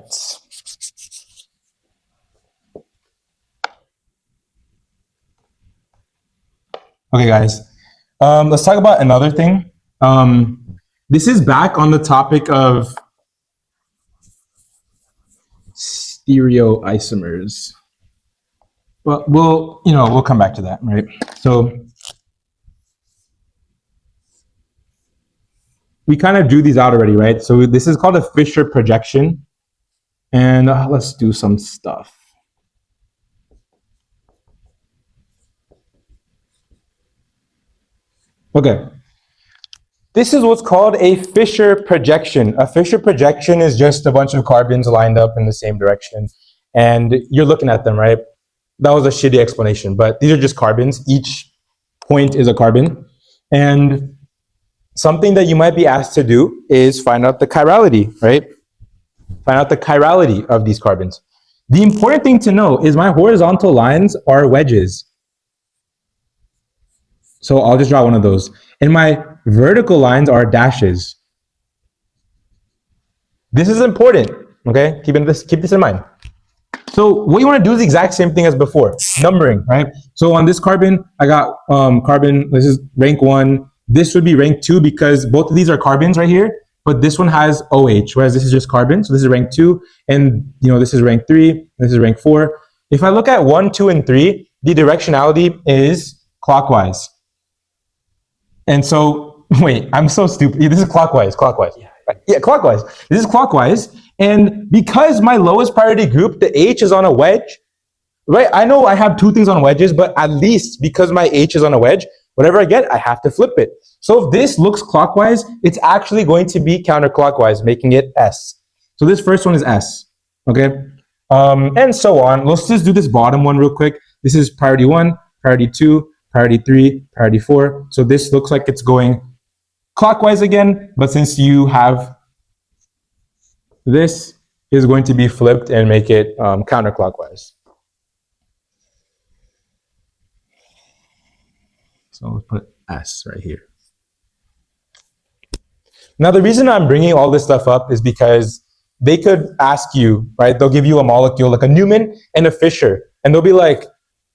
Okay, guys. Let's talk about another thing. This is back on the topic of stereoisomers. But we'll come back to that, right? So we kind of drew these out already, right? So this is called a Fisher projection. And let's do some stuff. Okay. This is what's called a Fisher projection. A Fisher projection is just a bunch of carbons lined up in the same direction. And you're looking at them, right? That was a shitty explanation, but these are just carbons. Each point is a carbon. And something that you might be asked to do is find out the chirality, right? Find out the chirality of these carbons. The important thing to know is my horizontal lines are wedges. So I'll just draw one of those. And my vertical lines are dashes. This is important, okay? Keep this in mind. So what you want to do is the exact same thing as before, numbering, right? So on this carbon, I got carbon, this is rank 1. This would be rank 2 because both of these are carbons right here, but this one has OH, whereas this is just carbon. So this is rank 2, and this is rank 3, this is rank 4. If I look at 1, 2, and 3, the directionality is clockwise. And so, wait, I'm so stupid. This is clockwise. Yeah, clockwise. This is clockwise. And because my lowest priority group, the H is on a wedge, right? I know I have two things on wedges, but at least because my H is on a wedge, whatever I get, I have to flip it. So if this looks clockwise, it's actually going to be counterclockwise, making it S. So this first one is S, okay? And so on. Let's just do this bottom one real quick. This is priority 1, priority 2, priority 3, priority 4. So this looks like it's going clockwise again, but since you have this is going to be flipped and make it counterclockwise. So let's put S right here. Now, the reason I'm bringing all this stuff up is because they could ask you, right? They'll give you a molecule like a Newman and a Fischer, and they'll be like,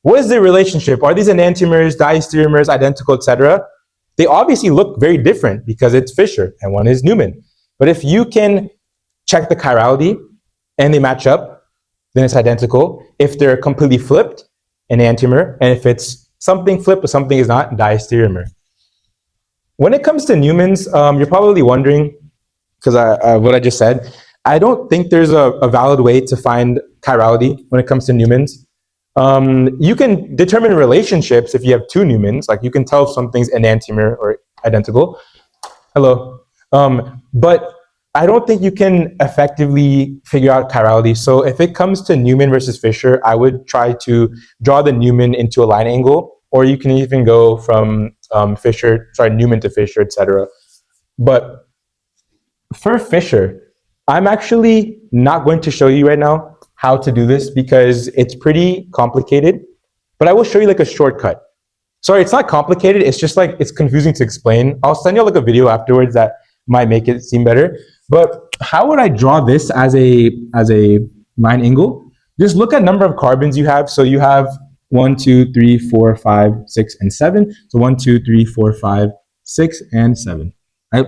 what is the relationship? Are these enantiomers, diastereomers, identical, etc.? They obviously look very different because it's Fischer and one is Newman. But if you can check the chirality and they match up, then it's identical. If they're completely flipped, enantiomer, and if it's something flipped but something is not, diastereomer. When it comes to Newmans, you're probably wondering, because what I just said, I don't think there's a valid way to find chirality when it comes to Newmans. You can determine relationships if you have two Newmans, like you can tell if something's enantiomer or identical. Hello. But I don't think you can effectively figure out chirality. So if it comes to Newman versus Fischer, I would try to draw the Newman into a line angle, or you can even go from Newman to Fischer, etc. But for Fischer, I'm actually not going to show you right now how to do this because it's pretty complicated, but I will show you like a shortcut. Sorry, it's not complicated. It's just like, it's confusing to explain. I'll send you like a video afterwards that might make it seem better. But how would I draw this as a line angle? Just look at number of carbons you have. So you have 1, 2, 3, 4, 5, 6, and 7. So 1, 2, 3, 4, 5, 6, and 7. Right?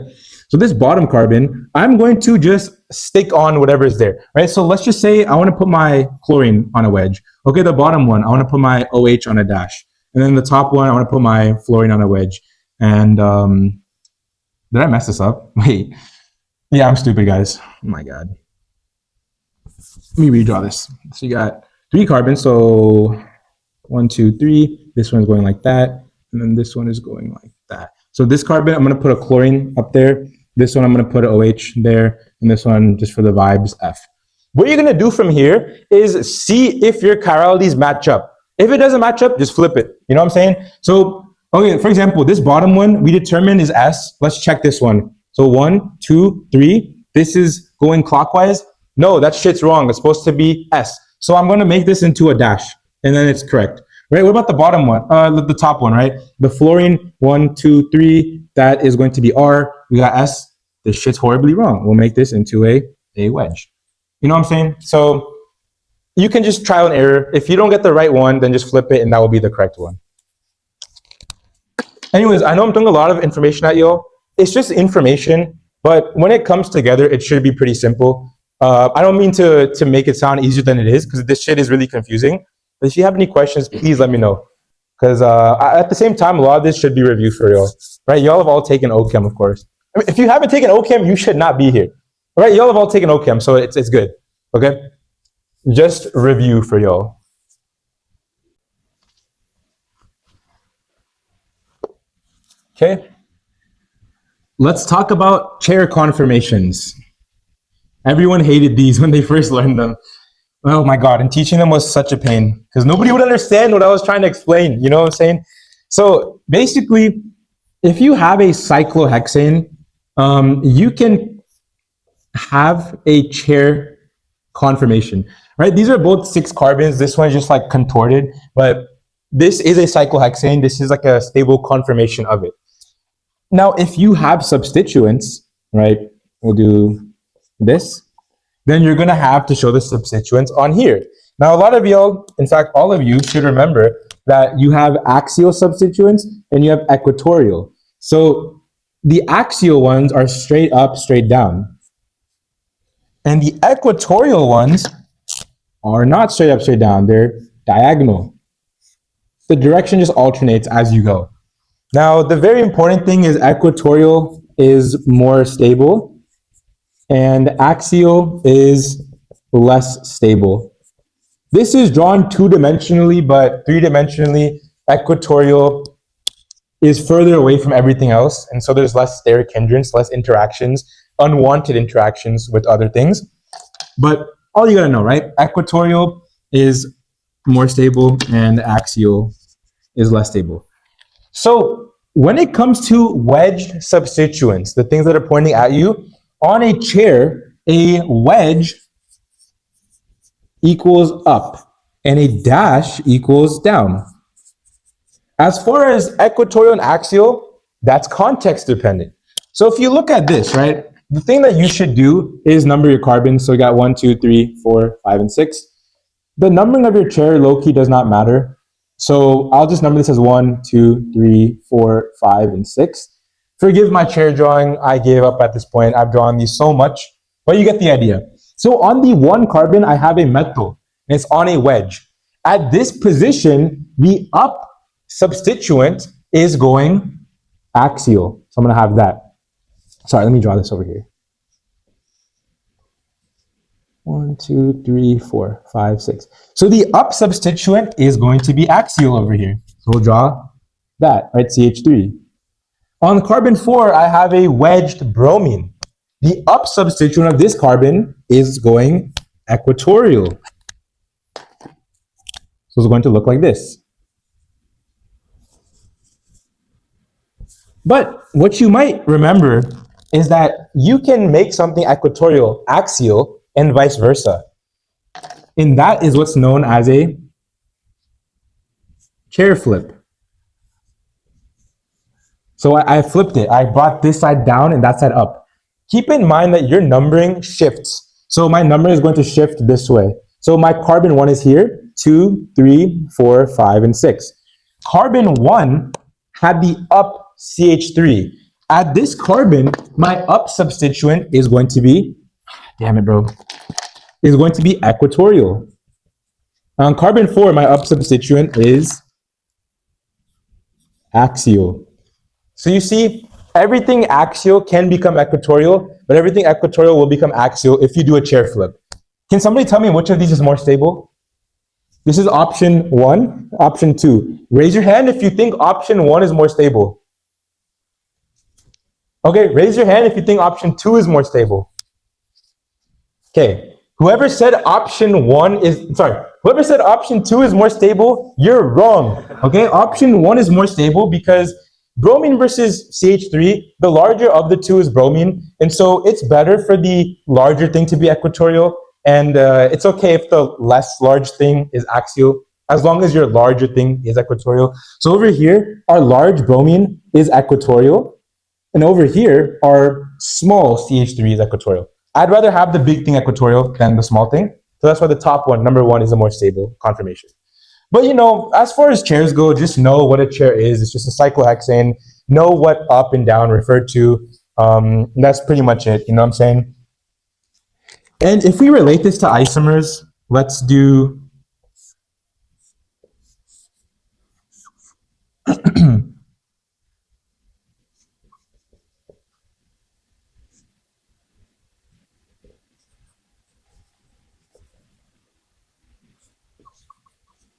So this bottom carbon, I'm going to just stick on whatever is there, right? So let's just say I want to put my chlorine on a wedge. Okay, the bottom one, I want to put my OH on a dash. And then the top one, I want to put my fluorine on a wedge. And did I mess this up? Wait. Yeah, I'm stupid, guys. Oh my God. Let me redraw this. So you got 3 carbons. So 1, 2, 3. This one's going like that. And then this one is going like that. So this carbon, I'm going to put a chlorine up there. This one, I'm going to put an OH there. And this one, just for the vibes, F. What you're going to do from here is see if your chiralities match up. If it doesn't match up, just flip it. You know what I'm saying? So, okay, for example, this bottom one we determined is S. Let's check this one. So 1, 2, 3. This is going clockwise. No, that shit's wrong. It's supposed to be S. So I'm going to make this into a dash, and then it's correct. Right? What about the bottom one? The top one, right? The fluorine, 1, 2, 3. That is going to be R. We got S. This shit's horribly wrong. We'll make this into a wedge. You know what I'm saying? So you can just trial and error. If you don't get the right one, then just flip it, and that will be the correct one. Anyways, I know I'm throwing a lot of information at you. It's just information, but when it comes together, it should be pretty simple. I don't mean to make it sound easier than it is, because this shit is really confusing. But if you have any questions, please let me know. Because at the same time, a lot of this should be reviewed for y'all. Right? Y'all have all taken OChem, of course. I mean, if you haven't taken OChem, you should not be here. All right? Y'all have all taken OChem, so it's good. Okay? Just review for y'all. Okay? Let's talk about chair conformations. Everyone hated these when they first learned them. Oh my God, and teaching them was such a pain because nobody would understand what I was trying to explain. You know what I'm saying? So basically, if you have a cyclohexane, you can have a chair conformation, right? These are both 6 carbons. This one is just like contorted, but this is a cyclohexane. This is like a stable conformation of it. Now, if you have substituents, right, we'll do this, then you're going to have to show the substituents on here. Now, a lot of y'all, in fact, all of you should remember that you have axial substituents and you have equatorial. So the axial ones are straight up, straight down. And the equatorial ones are not straight up, straight down. They're diagonal. The direction just alternates as you go. Now, the very important thing is equatorial is more stable and axial is less stable. This is drawn 2-dimensionally, but 3-dimensionally, equatorial is further away from everything else. And so there's less steric hindrance, less interactions, unwanted interactions with other things. But all you gotta know, right? Equatorial is more stable and axial is less stable. So when it comes to wedge substituents, the things that are pointing at you, on a chair, a wedge equals up and a dash equals down. As far as equatorial and axial, that's context dependent. So if you look at this, right, the thing that you should do is number your carbons. So you got 1, 2, 3, 4, 5, and 6. The numbering of your chair low-key does not matter. So I'll just number this as 1, 2, 3, 4, 5, and 6. Forgive my chair drawing. I gave up at this point. I've drawn these so much, but you get the idea. So on the 1 carbon, I have a methyl, and it's on a wedge. At this position, the up substituent is going axial. So I'm going to have that. Sorry, let me draw this over here. 1, 2, 3, 4, 5, 6. So the up substituent is going to be axial over here. So we'll draw that, right? CH3. On carbon 4, I have a wedged bromine. The up substituent of this carbon is going equatorial. So it's going to look like this. But what you might remember is that you can make something equatorial axial and vice versa. And that is what's known as a chair flip. So I flipped it. I brought this side down and that side up. Keep in mind that your numbering shifts. So my number is going to shift this way. So my carbon 1 is here, 2, 3, 4, 5, and 6. Carbon 1 had the up CH3. At this carbon, my up substituent is going to be, damn it, bro, is going to be equatorial. On carbon 4, my up substituent is axial. So you see, everything axial can become equatorial, but everything equatorial will become axial if you do a chair flip. Can somebody tell me which of these is more stable? This is option 1, option 2. Raise your hand if you think option 1 is more stable. Okay, raise your hand if you think option 2 is more stable. Okay, whoever said option 2 is more stable, you're wrong. Okay, option 1 is more stable because bromine versus CH3, the larger of the two is bromine, and so it's better for the larger thing to be equatorial, and it's okay if the less large thing is axial, as long as your larger thing is equatorial. So over here, our large bromine is equatorial, and over here, our small CH3 is equatorial. I'd rather have the big thing equatorial than the small thing, so that's why the top one, number 1, is a more stable conformation. But you know, as far as chairs go, just know what a chair is. It's just a cyclohexane. Know what up and down refer to. That's pretty much it. You know what I'm saying? And if we relate this to isomers, let's do.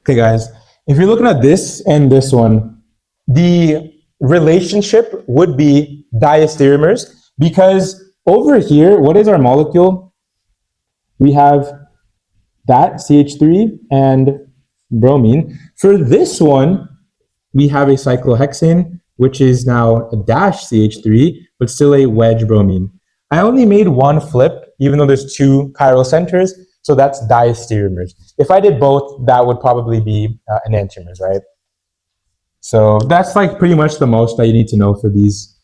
Okay, guys, if you're looking at this and this one, the relationship would be diastereomers, because over here, what is our molecule? We have that CH3 and bromine. For this one, we have a cyclohexane, which is now a dash CH3, but still a wedge bromine. I only made one flip, even though there's 2 chiral centers, so that's diastereomers. If I did both, that would probably be enantiomers, right? So that's like pretty much the most that you need to know for these.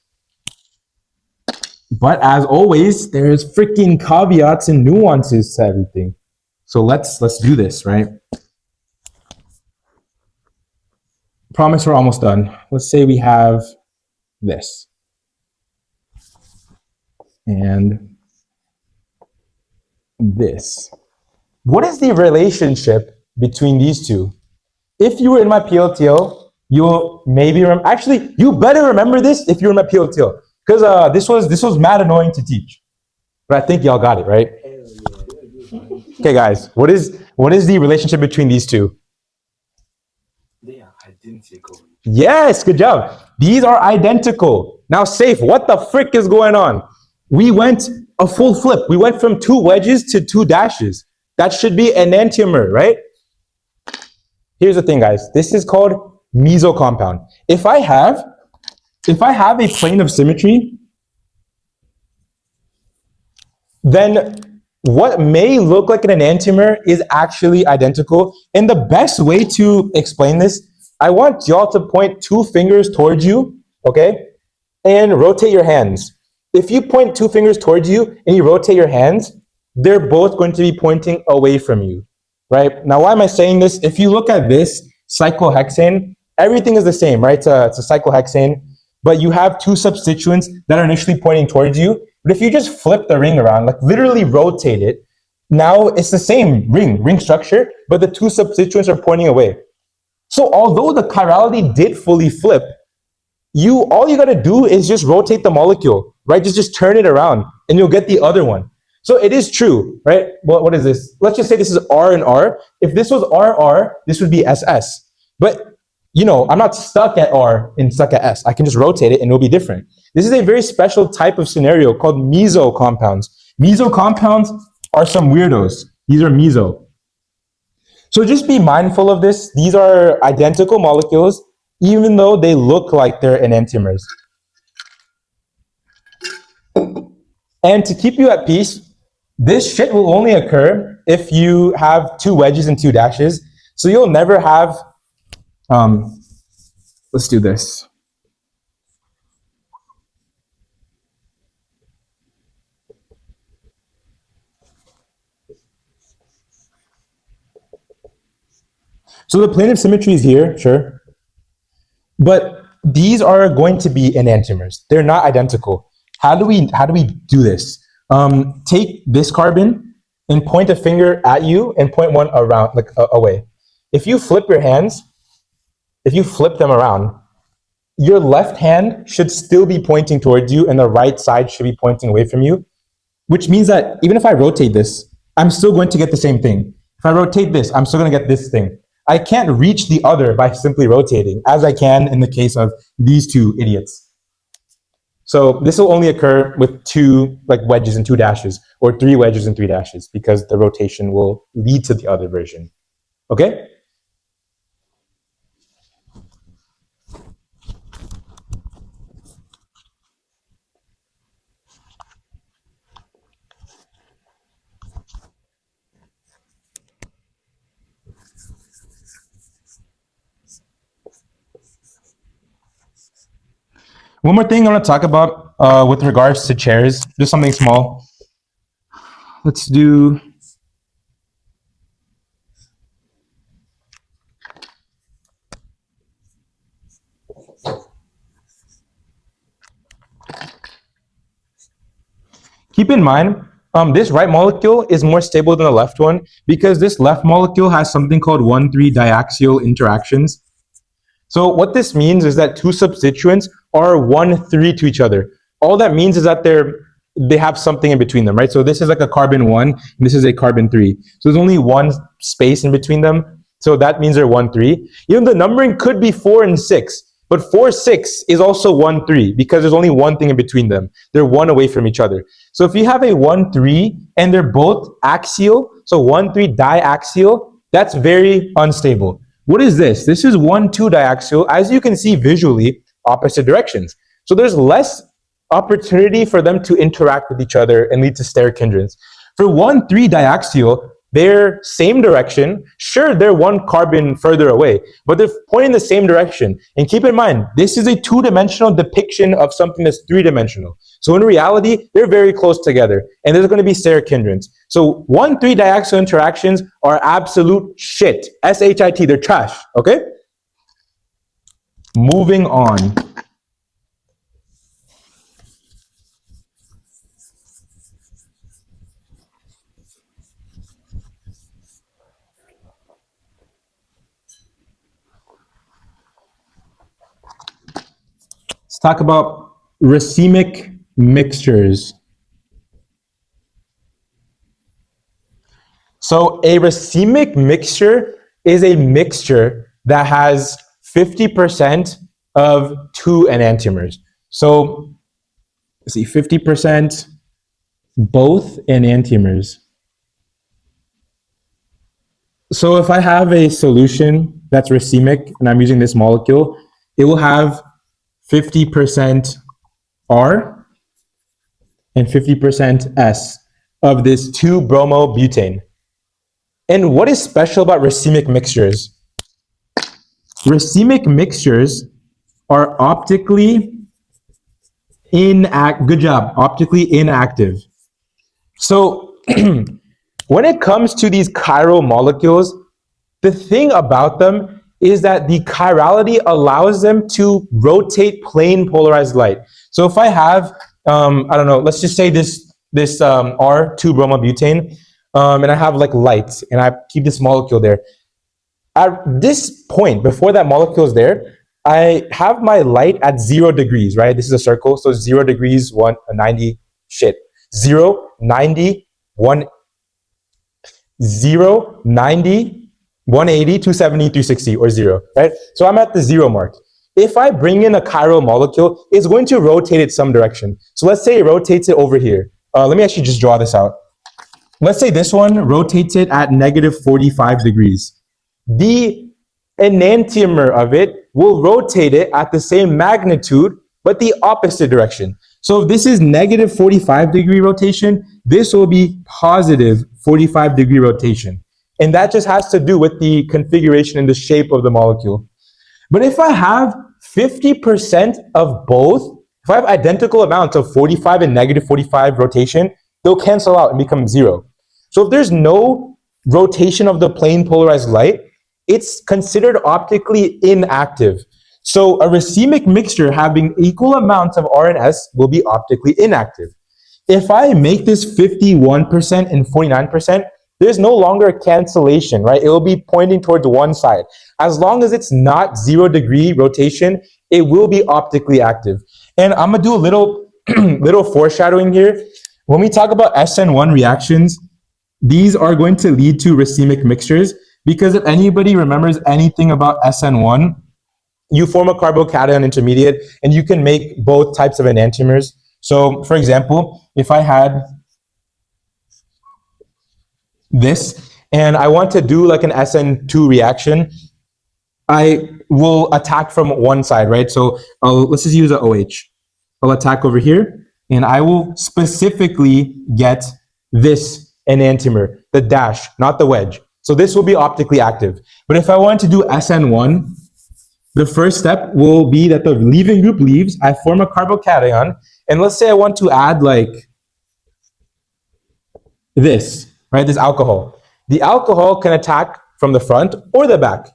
But as always, there's freaking caveats and nuances to everything. So let's do this, right? Promise we're almost done. Let's say we have this. And this. What is the relationship between these two? If you were in my PLTO, you'll maybe remember. Actually, you better remember this if you're in my PLTO, because this was mad annoying to teach. But I think y'all got it, right? Okay, guys, what is the relationship between these two? They are identical. Yes, good job. These are identical. Now, Safe, what the frick is going on? We went a full flip. We went from 2 wedges to 2 dashes. That should be an enantiomer, right? Here's the thing, guys. This is called mesocompound. If I have a plane of symmetry, then what may look like an enantiomer is actually identical. And the best way to explain this, I want y'all to point 2 fingers towards you, okay? And rotate your hands. if you point two fingers towards you and you rotate your hands, they're both going to be pointing away from you, right? Now, why am I saying this? If you look at this cyclohexane, everything is the same, right? It's a cyclohexane, but you have two substituents that are initially pointing towards you. But if you just flip the ring around, like literally rotate it, now it's the same ring structure, but the two substituents are pointing away. So although the chirality did fully flip, all you gotta do is just rotate the molecule, right? Just turn it around and you'll get the other one. So it is true, right? What is this? Let's just say this is R and R. If this was RR, this would be SS. But I'm not stuck at R and stuck at S. I can just rotate it and it'll be different. This is a very special type of scenario called meso compounds. Meso compounds are some weirdos. These are meso. So just be mindful of this. These are identical molecules, even though they look like they're enantiomers. And to keep you at peace, this shit will only occur if you have two wedges and two dashes. So you'll never have, let's do this. So the plane of symmetry is here, sure. But these are going to be enantiomers. They're not identical. How do we do this? Take this carbon and point a finger at you and point one around, like away. If you flip your hands, if you flip them around, your left hand should still be pointing towards you and the right side should be pointing away from you, which means that even if I rotate this, I'm still going to get the same thing. If I rotate this, I'm still going to get this thing. I can't reach the other by simply rotating, as I can in the case of these two idiots. So this will only occur with two wedges and two dashes, or three wedges and three dashes, because the rotation will lead to the other version. Okay? One more thing I want to talk about with regards to chairs, just something small. Let's do... Keep in mind, this right molecule is more stable than the left one because this left molecule has something called 1,3 diaxial interactions. So what this means is that two substituents are 1,3 to each other. All that means is that they have something in between them, right? So this is like a carbon 1, and this is a carbon 3. So there's only one space in between them. So that means they're 1,3. Even the numbering could be 4 and 6, but 4, 6 is also 1,3 because there's only one thing in between them. They're one away from each other. So if you have a 1,3 and they're both axial, so 1,3 diaxial, that's very unstable. What is this? This is 1,2 diaxial. As you can see visually, opposite directions. So there's less opportunity for them to interact with each other and lead to steric hindrance. For 1,3 diaxial, they're same direction. Sure, they're one carbon further away, but they're pointing the same direction. And keep in mind, this is a two-dimensional depiction of something that's three-dimensional. So in reality, they're very close together, and there's going to be steric hindrance. So 1,3 diaxial interactions are absolute shit. S-H-I-T, they're trash, okay? Moving on. Let's talk about racemic mixtures. So a racemic mixture is a mixture that has 50% of two enantiomers. So let's see, 50% both enantiomers. So if I have a solution that's racemic and I'm using this molecule, it will have 50% R and 50% S of this 2-bromobutane. And what is special about racemic mixtures? Racemic mixtures are optically Good job. Optically inactive. So when it comes to these chiral molecules, the thing about them is that the chirality allows them to rotate plane polarized light. So if I have, I don't know, let's just say this R2 bromobutane, and I have like light, and I keep this molecule there. At this point, before that molecule is there, I have my light at 0 degrees, right? This is a circle, so 0 degrees, 90, 0, 90, 1, 0, 90, 180, 270, 360, or 0, right? So I'm at the 0 mark. If I bring in a chiral molecule, it's going to rotate it some direction. So let's say it rotates it over here. Let me actually just draw this out. Let's say this one rotates it at negative 45 degrees. The enantiomer of it will rotate it at the same magnitude, but the opposite direction. So if this is negative 45 degree rotation, this will be positive 45 degree rotation. And that just has to do with the configuration and the shape of the molecule. But if I have 50% of both, if I have identical amounts of 45 and negative 45 rotation, they'll cancel out and become 0. So if there's no rotation of the plane polarized light, it's considered optically inactive. So a racemic mixture having equal amounts of R and S will be optically inactive. If I make this 51% and 49%, there's no longer a cancellation, right? It will be pointing towards one side. As long as it's not 0 degree rotation, it will be optically active. And I'm gonna do a little foreshadowing here. When we talk about SN1 reactions, these are going to lead to racemic mixtures, because if anybody remembers anything about SN1, you form a carbocation intermediate and you can make both types of enantiomers. So for example, if I had this and I want to do like an SN2 reaction, I will attack from one side, right? So let's just use a OH. I'll attack over here and I will specifically get this enantiomer, the dash, not the wedge. So this will be optically active. But if I want to do SN1, the first step will be that the leaving group leaves, I form a carbocation, and let's say I want to add like this, right, this alcohol. The alcohol can attack from the front or the back,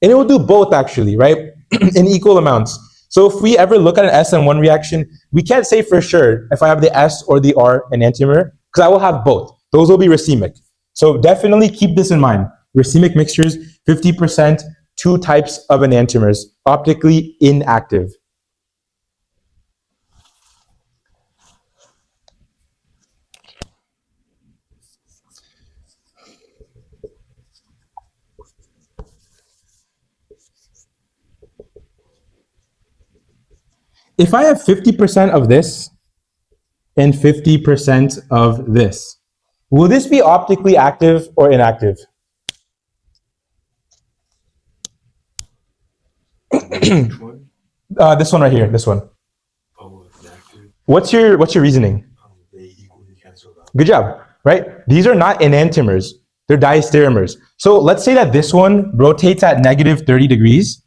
and it will do both actually, right, in equal amounts. So if we ever look at an SN1 reaction, we can't say for sure if I have the S or the R enantiomer, because I will have both. Those will be racemic. So definitely keep this in mind. Racemic mixtures, 50%, 2 types of enantiomers, optically inactive. If I have 50% of this and 50% of this, will this be optically active or inactive? Which one? This one right here, this one. Oh, it's active. What's your reasoning? They equally cancel out. Good job, right? These are not enantiomers, they're diastereomers. So let's say that this one rotates at negative 30 degrees.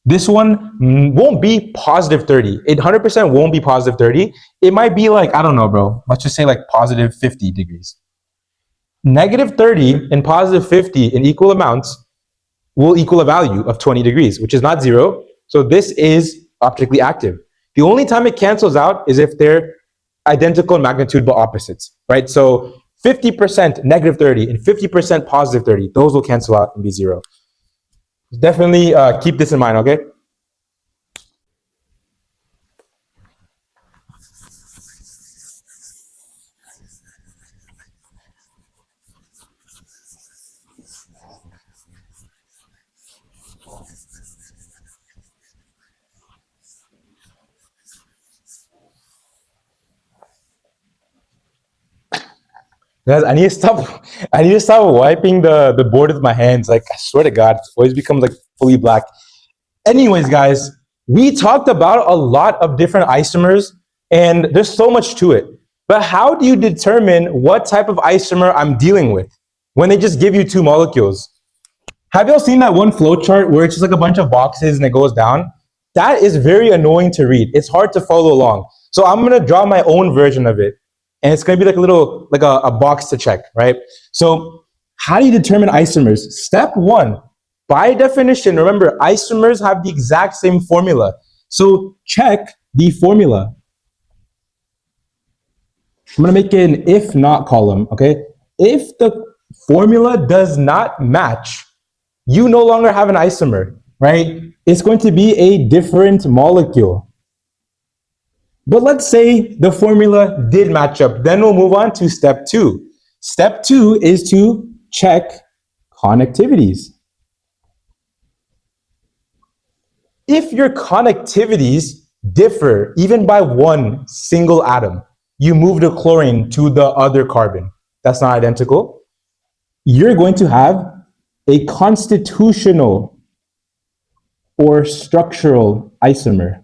This one won't be positive 30. It 100% won't be positive 30. It might be like, I don't know, bro. Let's just say like positive 50 degrees. Negative 30 and positive 50 in equal amounts will equal a value of 20 degrees, which is not 0. So this is optically active. The only time it cancels out is if they're identical in magnitude but opposites, right? So 50% negative 30 and 50% positive 30, those will cancel out and be 0. Definitely keep this in mind, okay? Guys, I need to stop wiping the board with my hands. Like, I swear to God, it always becomes like fully black. Anyways, guys, we talked about a lot of different isomers, and there's so much to it. But how do you determine what type of isomer I'm dealing with when they just give you 2 molecules? Have y'all seen that one flow chart where it's just like a bunch of boxes and it goes down? That is very annoying to read. It's hard to follow along. So I'm gonna draw my own version of it. And it's gonna be like a little, like a box to check, right? So how do you determine isomers? Step one, by definition, remember, isomers have the exact same formula. So check the formula. I'm gonna make an if not column, okay? If the formula does not match, you no longer have an isomer, right? It's going to be a different molecule. But let's say the formula did match up. Then we'll move on to step two. Step two is to check connectivities. If your connectivities differ even by one single atom, you move the chlorine to the other carbon that's not identical, you're going to have a constitutional or structural isomer.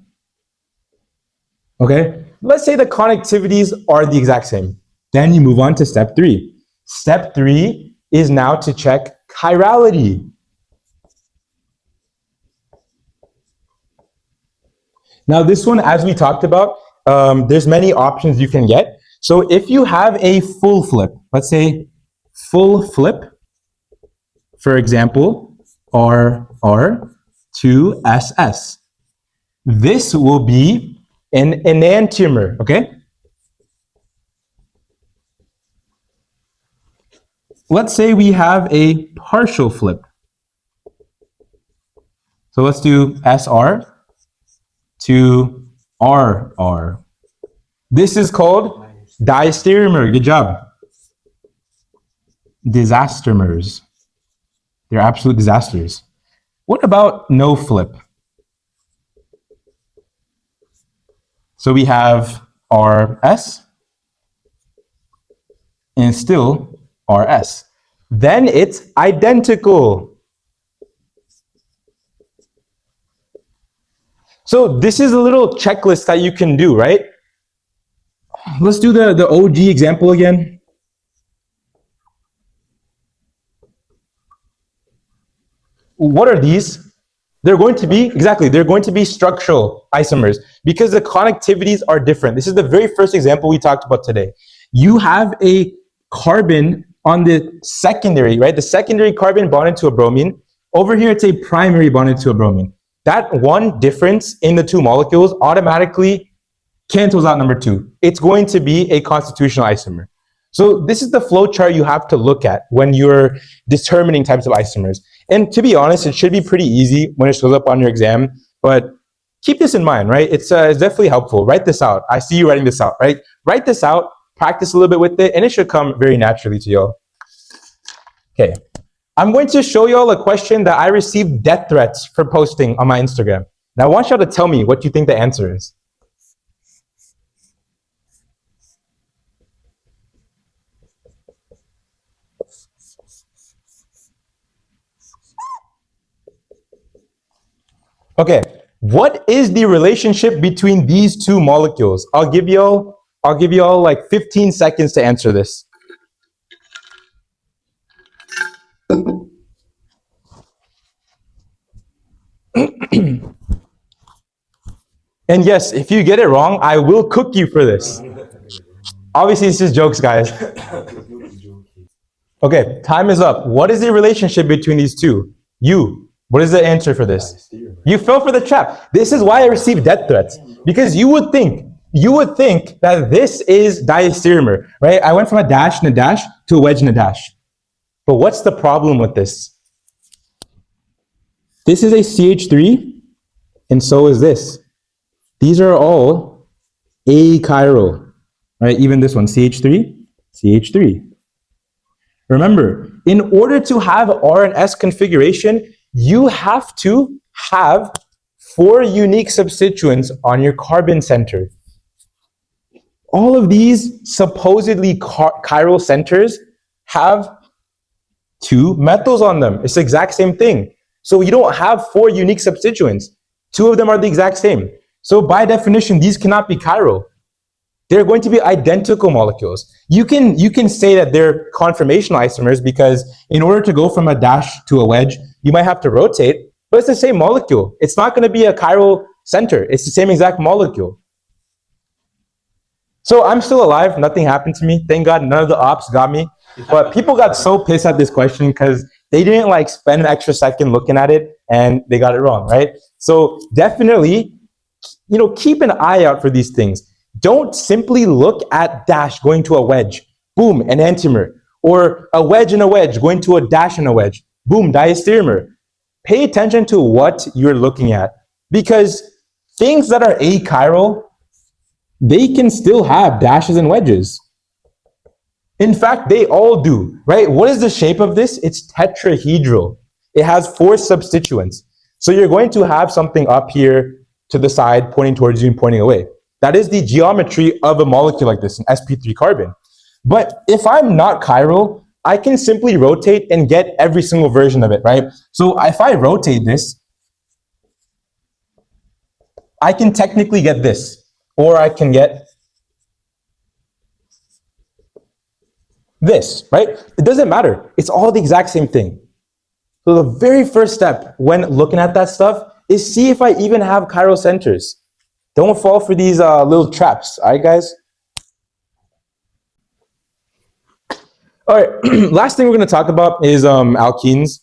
Okay? Let's say the connectivities are the exact same. Then you move on to step three. Step three is now to check chirality. Now this one, as we talked about, there's many options you can get. So if you have a full flip, let's say full flip, for example, RR to SS, this will be an enantiomer, okay? Let's say we have a partial flip. So let's do SR to RR. This is called diastereomer. Good job. Disastomers. They're absolute disasters. What about no flip? So we have RS and still RS. Then it's identical. So this is a little checklist that you can do, right? Let's do the OG example again. What are these? They're going to be, exactly, they're going to be structural isomers because the connectivities are different. This is the very first example we talked about today. You have a carbon on the secondary, right? The secondary carbon bonded to a bromine. Over here, it's a primary bonded to a bromine. That one difference in the two molecules automatically cancels out number two. It's going to be a constitutional isomer. So this is the flow chart you have to look at when you're determining types of isomers. And to be honest, it should be pretty easy when it shows up on your exam, but keep this in mind, right? It's definitely helpful. Write this out. I see you writing this out, right? Write this out, practice a little bit with it, and it should come very naturally to y'all. Okay. I'm going to show y'all a question that I received death threats for posting on my Instagram. Now I want y'all to tell me what you think the answer is. Okay, what is the relationship between these two molecules? I'll give y'all like 15 seconds to answer this. And yes, if you get it wrong, I will cook you for this. Obviously, this is jokes, guys. Okay, time is up. What is the relationship between these two? What is the answer for this? You fell for the trap. This is why I received death threats. Because you would think that this is diastereomer, right? I went from a dash and a dash to a wedge and a dash. But what's the problem with this? This is a CH3, and so is this. These are all achiral, right? Even this one, CH3, CH3. Remember, in order to have R and S configuration, you have to have 4 unique substituents on your carbon center. All of these supposedly chiral centers have 2 methyls on them. It's the exact same thing. So you don't have 4 unique substituents. 2 of them are the exact same. So by definition, these cannot be chiral. They're going to be identical molecules. You can say that they're conformational isomers because in order to go from a dash to a wedge, you might have to rotate, but it's the same molecule. It's not going to be a chiral center. It's the same exact molecule. So I'm still alive. Nothing happened to me. Thank God none of the ops got me. But people got so pissed at this question because they didn't like spend an extra second looking at it and they got it wrong, right? So definitely, keep an eye out for these things. Don't simply look at dash going to a wedge, boom, an enantiomer, or a wedge and a wedge going to a dash and a wedge, boom, diastereomer. Pay attention to what you're looking at because things that are achiral, they can still have dashes and wedges. In fact, they all do, right? What is the shape of this? It's tetrahedral. It has 4 substituents. So you're going to have something up here to the side pointing towards you and pointing away. That is the geometry of a molecule like this, an sp3 carbon. But if I'm not chiral, I can simply rotate and get every single version of it, right? So if I rotate this, I can technically get this, or I can get this, right? It doesn't matter. It's all the exact same thing. So the very first step when looking at that stuff is see if I even have chiral centers. Don't fall for these little traps, all right, guys? All right, last thing we're going to talk about is alkenes,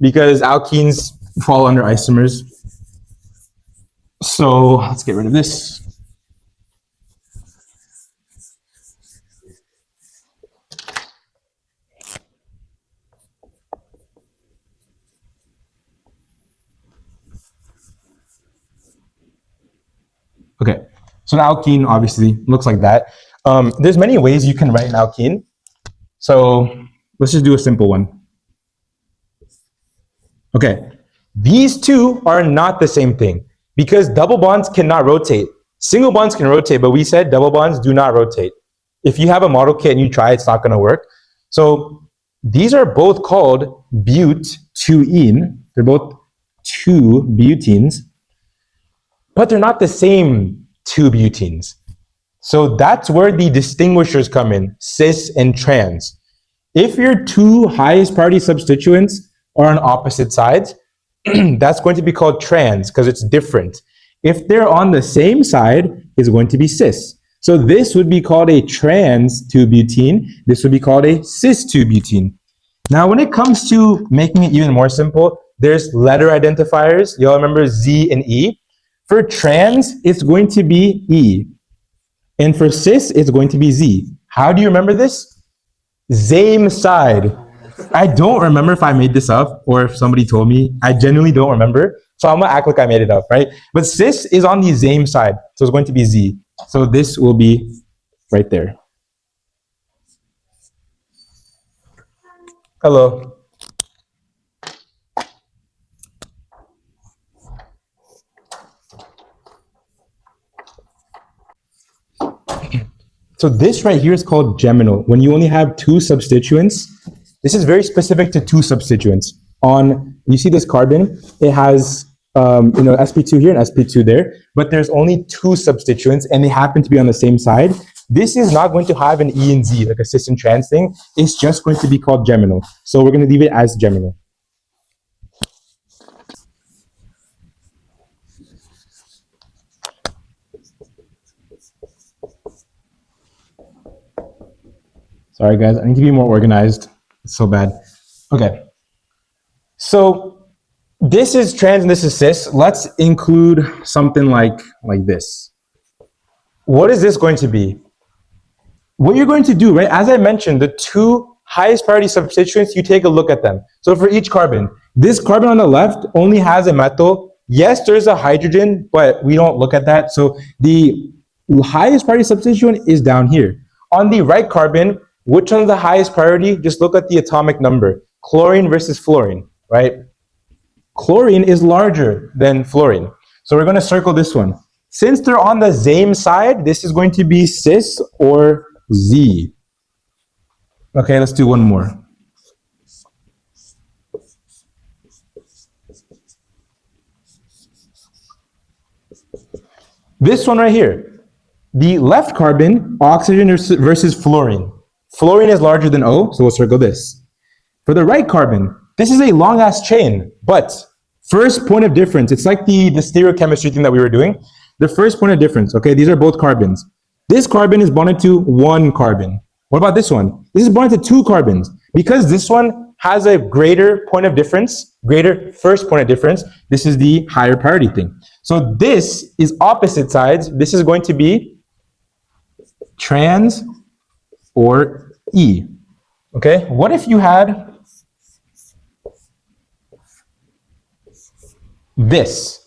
because alkenes fall under isomers. So let's get rid of this. Okay, so an alkene obviously looks like that. There's many ways you can write an alkene. So let's just do a simple one. Okay, these two are not the same thing because double bonds cannot rotate. Single bonds can rotate, but we said double bonds do not rotate. If you have a model kit and you try, it's not going to work. So these are both called butene. They're both 2 butenes, but they're not the same 2 butenes. So that's where the distinguishers come in, cis and trans. If your 2 highest priority substituents are on opposite sides, that's going to be called trans because it's different. If they're on the same side, it's going to be cis. So this would be called a trans 2-butene. This would be called a cis 2-butene. Now, when it comes to making it even more simple, there's letter identifiers. You all remember Z and E. For trans, it's going to be E. And for cis, it's going to be Z. How do you remember this? Same side. I don't remember if I made this up or if somebody told me. I genuinely don't remember. So I'm going to act like I made it up, right? But cis is on the same side. So it's going to be Z. So this will be right there. Hello. So this right here is called geminal. When you only have 2 substituents, this is very specific to 2 substituents. You see this carbon, it has sp2 here and sp2 there, but there's only 2 substituents and they happen to be on the same side. This is not going to have an E and Z, like a cis and trans thing. It's just going to be called geminal. So we're going to leave it as geminal. Sorry, guys. I need to be more organized. It's so bad. Okay. So this is trans and this is cis. Let's include something like this. What is this going to be? What you're going to do, right? As I mentioned, the 2 highest priority substituents, you take a look at them. So for each carbon, this carbon on the left only has a methyl. Yes, there's a hydrogen, but we don't look at that. So the highest priority substituent is down here. On the right carbon, which one's the highest priority? Just look at the atomic number. Chlorine versus fluorine, right? Chlorine is larger than fluorine. So we're going to circle this one. Since they're on the same side, this is going to be cis or Z. Okay, let's do one more. This one right here. The left carbon, oxygen versus fluorine. Fluorine is larger than O, so we'll circle this. For the right carbon, this is a long-ass chain, but first point of difference, it's like the stereochemistry thing that we were doing. The first point of difference, okay, these are both carbons. This carbon is bonded to one carbon. What about this one? This is bonded to two carbons. Because this one has a greater point of difference, greater first point of difference, this is the higher priority thing. So this is opposite sides. This is going to be trans or E. Okay, what if you had this?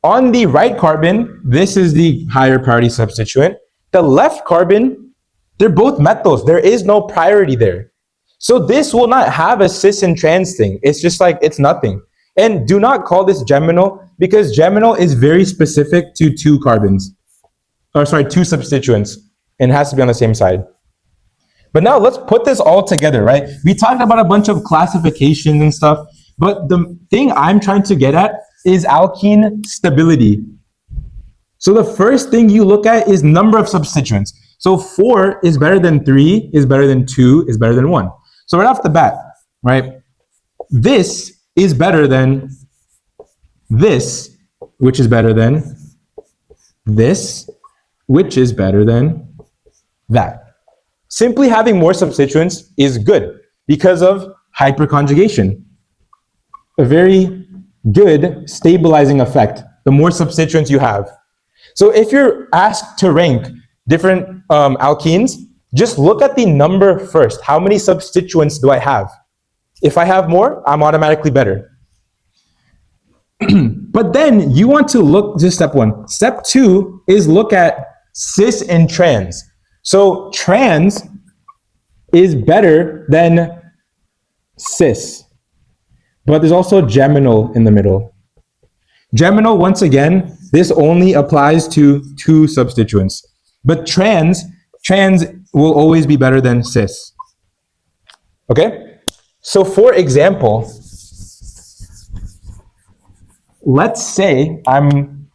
On the right carbon, this is the higher priority substituent. The left carbon, they're both methyls. There is no priority there. So this will not have a cis and trans thing. It's just like, it's nothing. And do not call this geminal, because geminal is very specific to two carbons. Or sorry, two substituents. And it has to be on the same side. But now let's put this all together, right? We talked about a bunch of classifications and stuff, but the thing I'm trying to get at is alkene stability. So the first thing you look at is number of substituents. So 4 is better than 3, is better than 2, is better than 1. So right off the bat, right, this is better than this, which is better than this, which is better than that. Simply having more substituents is good because of hyperconjugation. A very good stabilizing effect, the more substituents you have. So if you're asked to rank different alkenes, just look at the number first. How many substituents do I have? If I have more, I'm automatically better. But then you want to look, just step 1. Step 2 is look at cis and trans. So trans is better than cis. But there's also geminal in the middle. Geminal, once again, this only applies to two substituents. But trans will always be better than cis. Okay? So for example, let's say I'm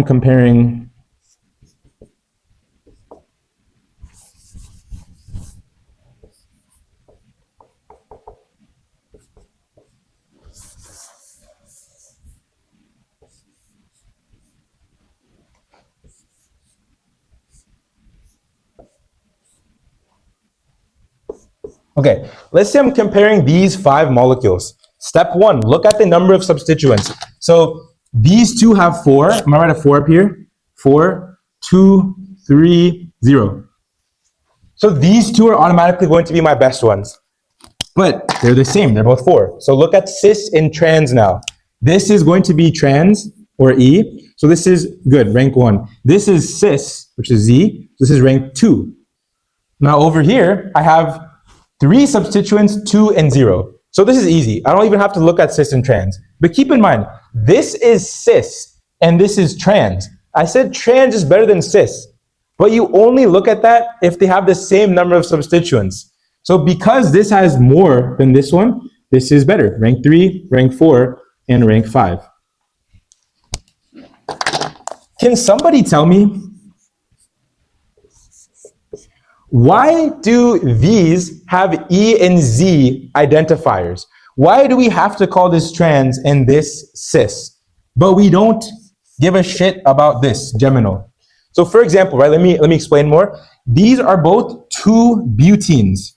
comparing Okay, let's say I'm comparing these 5 molecules. Step 1, look at the number of substituents. So these two have 4. I'm gonna write a 4 up here. 4, 2, 3, 0. So these two are automatically going to be my best ones. But they're the same, they're both 4. So look at cis and trans now. This is going to be trans, or E. So this is good, rank 1. This is cis, which is Z. This is rank 2. Now over here, I have 3 substituents, 2 and 0. So this is easy. I don't even have to look at cis and trans. But keep in mind, this is cis and this is trans. I said trans is better than cis, but you only look at that if they have the same number of substituents. So because this has more than this one, this is better. Rank 3, rank 4, and rank 5. Can somebody tell me, why do these have E and Z identifiers? Why do we have to call this trans and this cis? But we don't give a shit about this, geminal. So for example, right, let me explain more. These are both 2 butenes.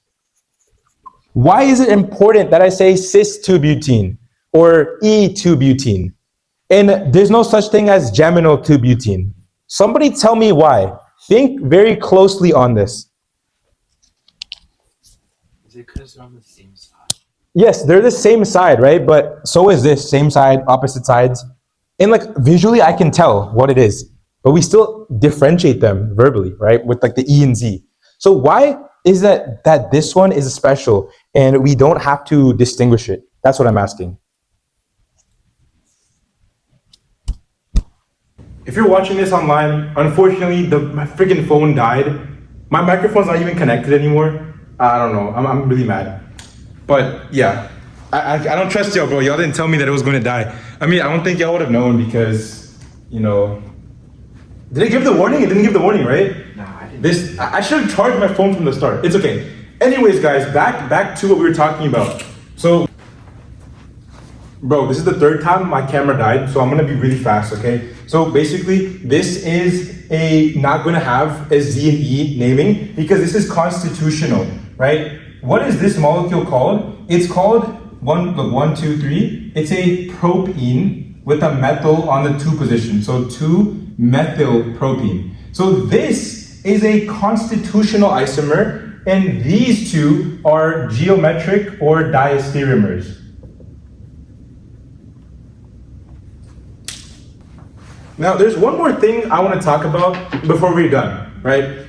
Why is it important that I say cis-2-butene or E2-butene? And there's no such thing as geminal 2-butene. Somebody tell me why. Think very closely on this. Is it because they're on the same side? Yes, they're the same side, right? But so is this, same side, opposite sides. And like visually, I can tell what it is, but we still differentiate them verbally, right? With like the E and Z. So why is that this one is special and we don't have to distinguish it? That's what I'm asking. If you're watching this online, unfortunately, my freaking phone died. My microphone's not even connected anymore. I don't know. I'm really mad. But yeah, I don't trust y'all, bro. Y'all didn't tell me that it was going to die. I mean, I don't think y'all would have known because, you know, did it give the warning? It didn't give the warning, right? No, I didn't. I should have charged my phone from the start. It's okay. Anyways, guys, back to what we were talking about. So Bro, this is the third time my camera died, so I'm gonna be really fast, okay? So basically, this is not gonna have a Z and E naming because this is constitutional, right? What is this molecule called? It's called, one, two, three. It's a propene with a methyl on the 2 position. So 2-methyl propene. So this is a constitutional isomer, and these two are geometric or diastereomers. Now, there's one more thing I want to talk about before we're done, right?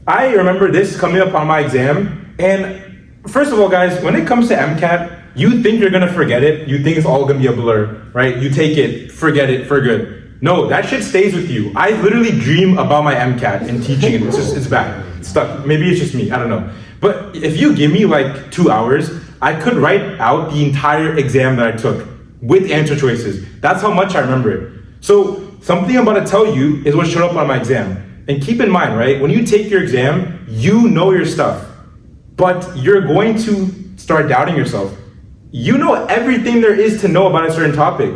I remember this coming up on my exam, and first of all, guys, when it comes to MCAT, you think you're gonna forget it, you think it's all gonna be a blur, right? You take it, forget it for good. No, that shit stays with you. I literally dream about my MCAT and teaching it. It's bad. It's stuck. Maybe it's just me, I don't know. But if you give me like 2 hours, I could write out the entire exam that I took with answer choices. That's how much I remember it. So something I'm about to tell you is what showed up on my exam. And keep in mind, right, when you take your exam, you know your stuff, but you're going to start doubting yourself. You know everything there is to know about a certain topic,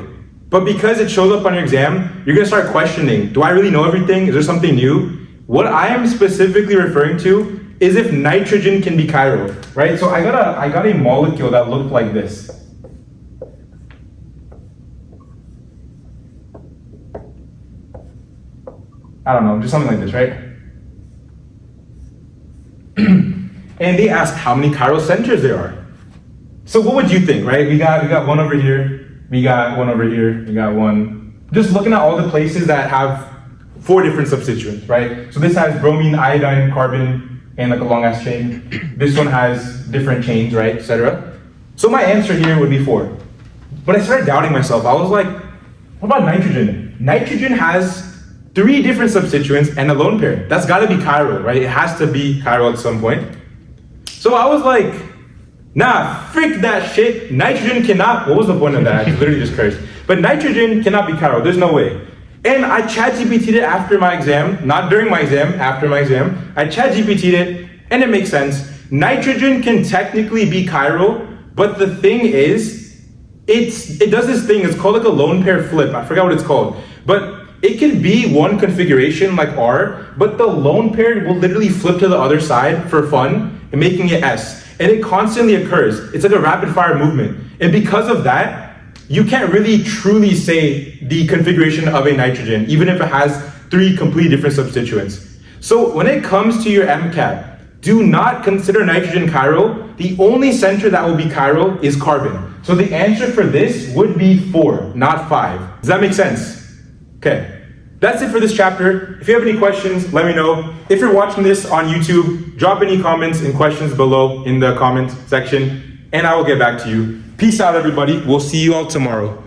but because it shows up on your exam, you're gonna start questioning, do I really know everything? Is there something new? What I am specifically referring to is if nitrogen can be chiral, right? So I got a molecule that looked like this. I don't know, just something like this, right? And they asked how many chiral centers there are. So what would you think, right? We got one over here, we got one over here, we got one. Just looking at all the places that have 4 different substituents, right? So this has bromine, iodine, carbon, and like a long ass chain. This one has different chains, right, etc. So my answer here would be 4. But I started doubting myself. I was like, what about nitrogen? Nitrogen has 3 different substituents and a lone pair. That's gotta be chiral, right? It has to be chiral at some point. So I was like, nah, frick that shit. Nitrogen cannot, what was the point of that? I literally just cursed. But nitrogen cannot be chiral, there's no way. And I ChatGPT'd it after my exam, not during my exam, after my exam. I ChatGPT'd it, and it makes sense. Nitrogen can technically be chiral, but the thing is, it does this thing, it's called like a lone pair flip. I forgot what it's called. But it can be one configuration like R, but the lone pair will literally flip to the other side for fun and making it S. And it constantly occurs. It's like a rapid fire movement. And because of that, you can't really truly say the configuration of a nitrogen, even if it has 3 completely different substituents. So when it comes to your MCAT, do not consider nitrogen chiral. The only center that will be chiral is carbon. So the answer for this would be 4, not 5. Does that make sense? Okay. That's it for this chapter. If you have any questions, let me know. If you're watching this on YouTube, drop any comments and questions below in the comment section, and I will get back to you. Peace out, everybody. We'll see you all tomorrow.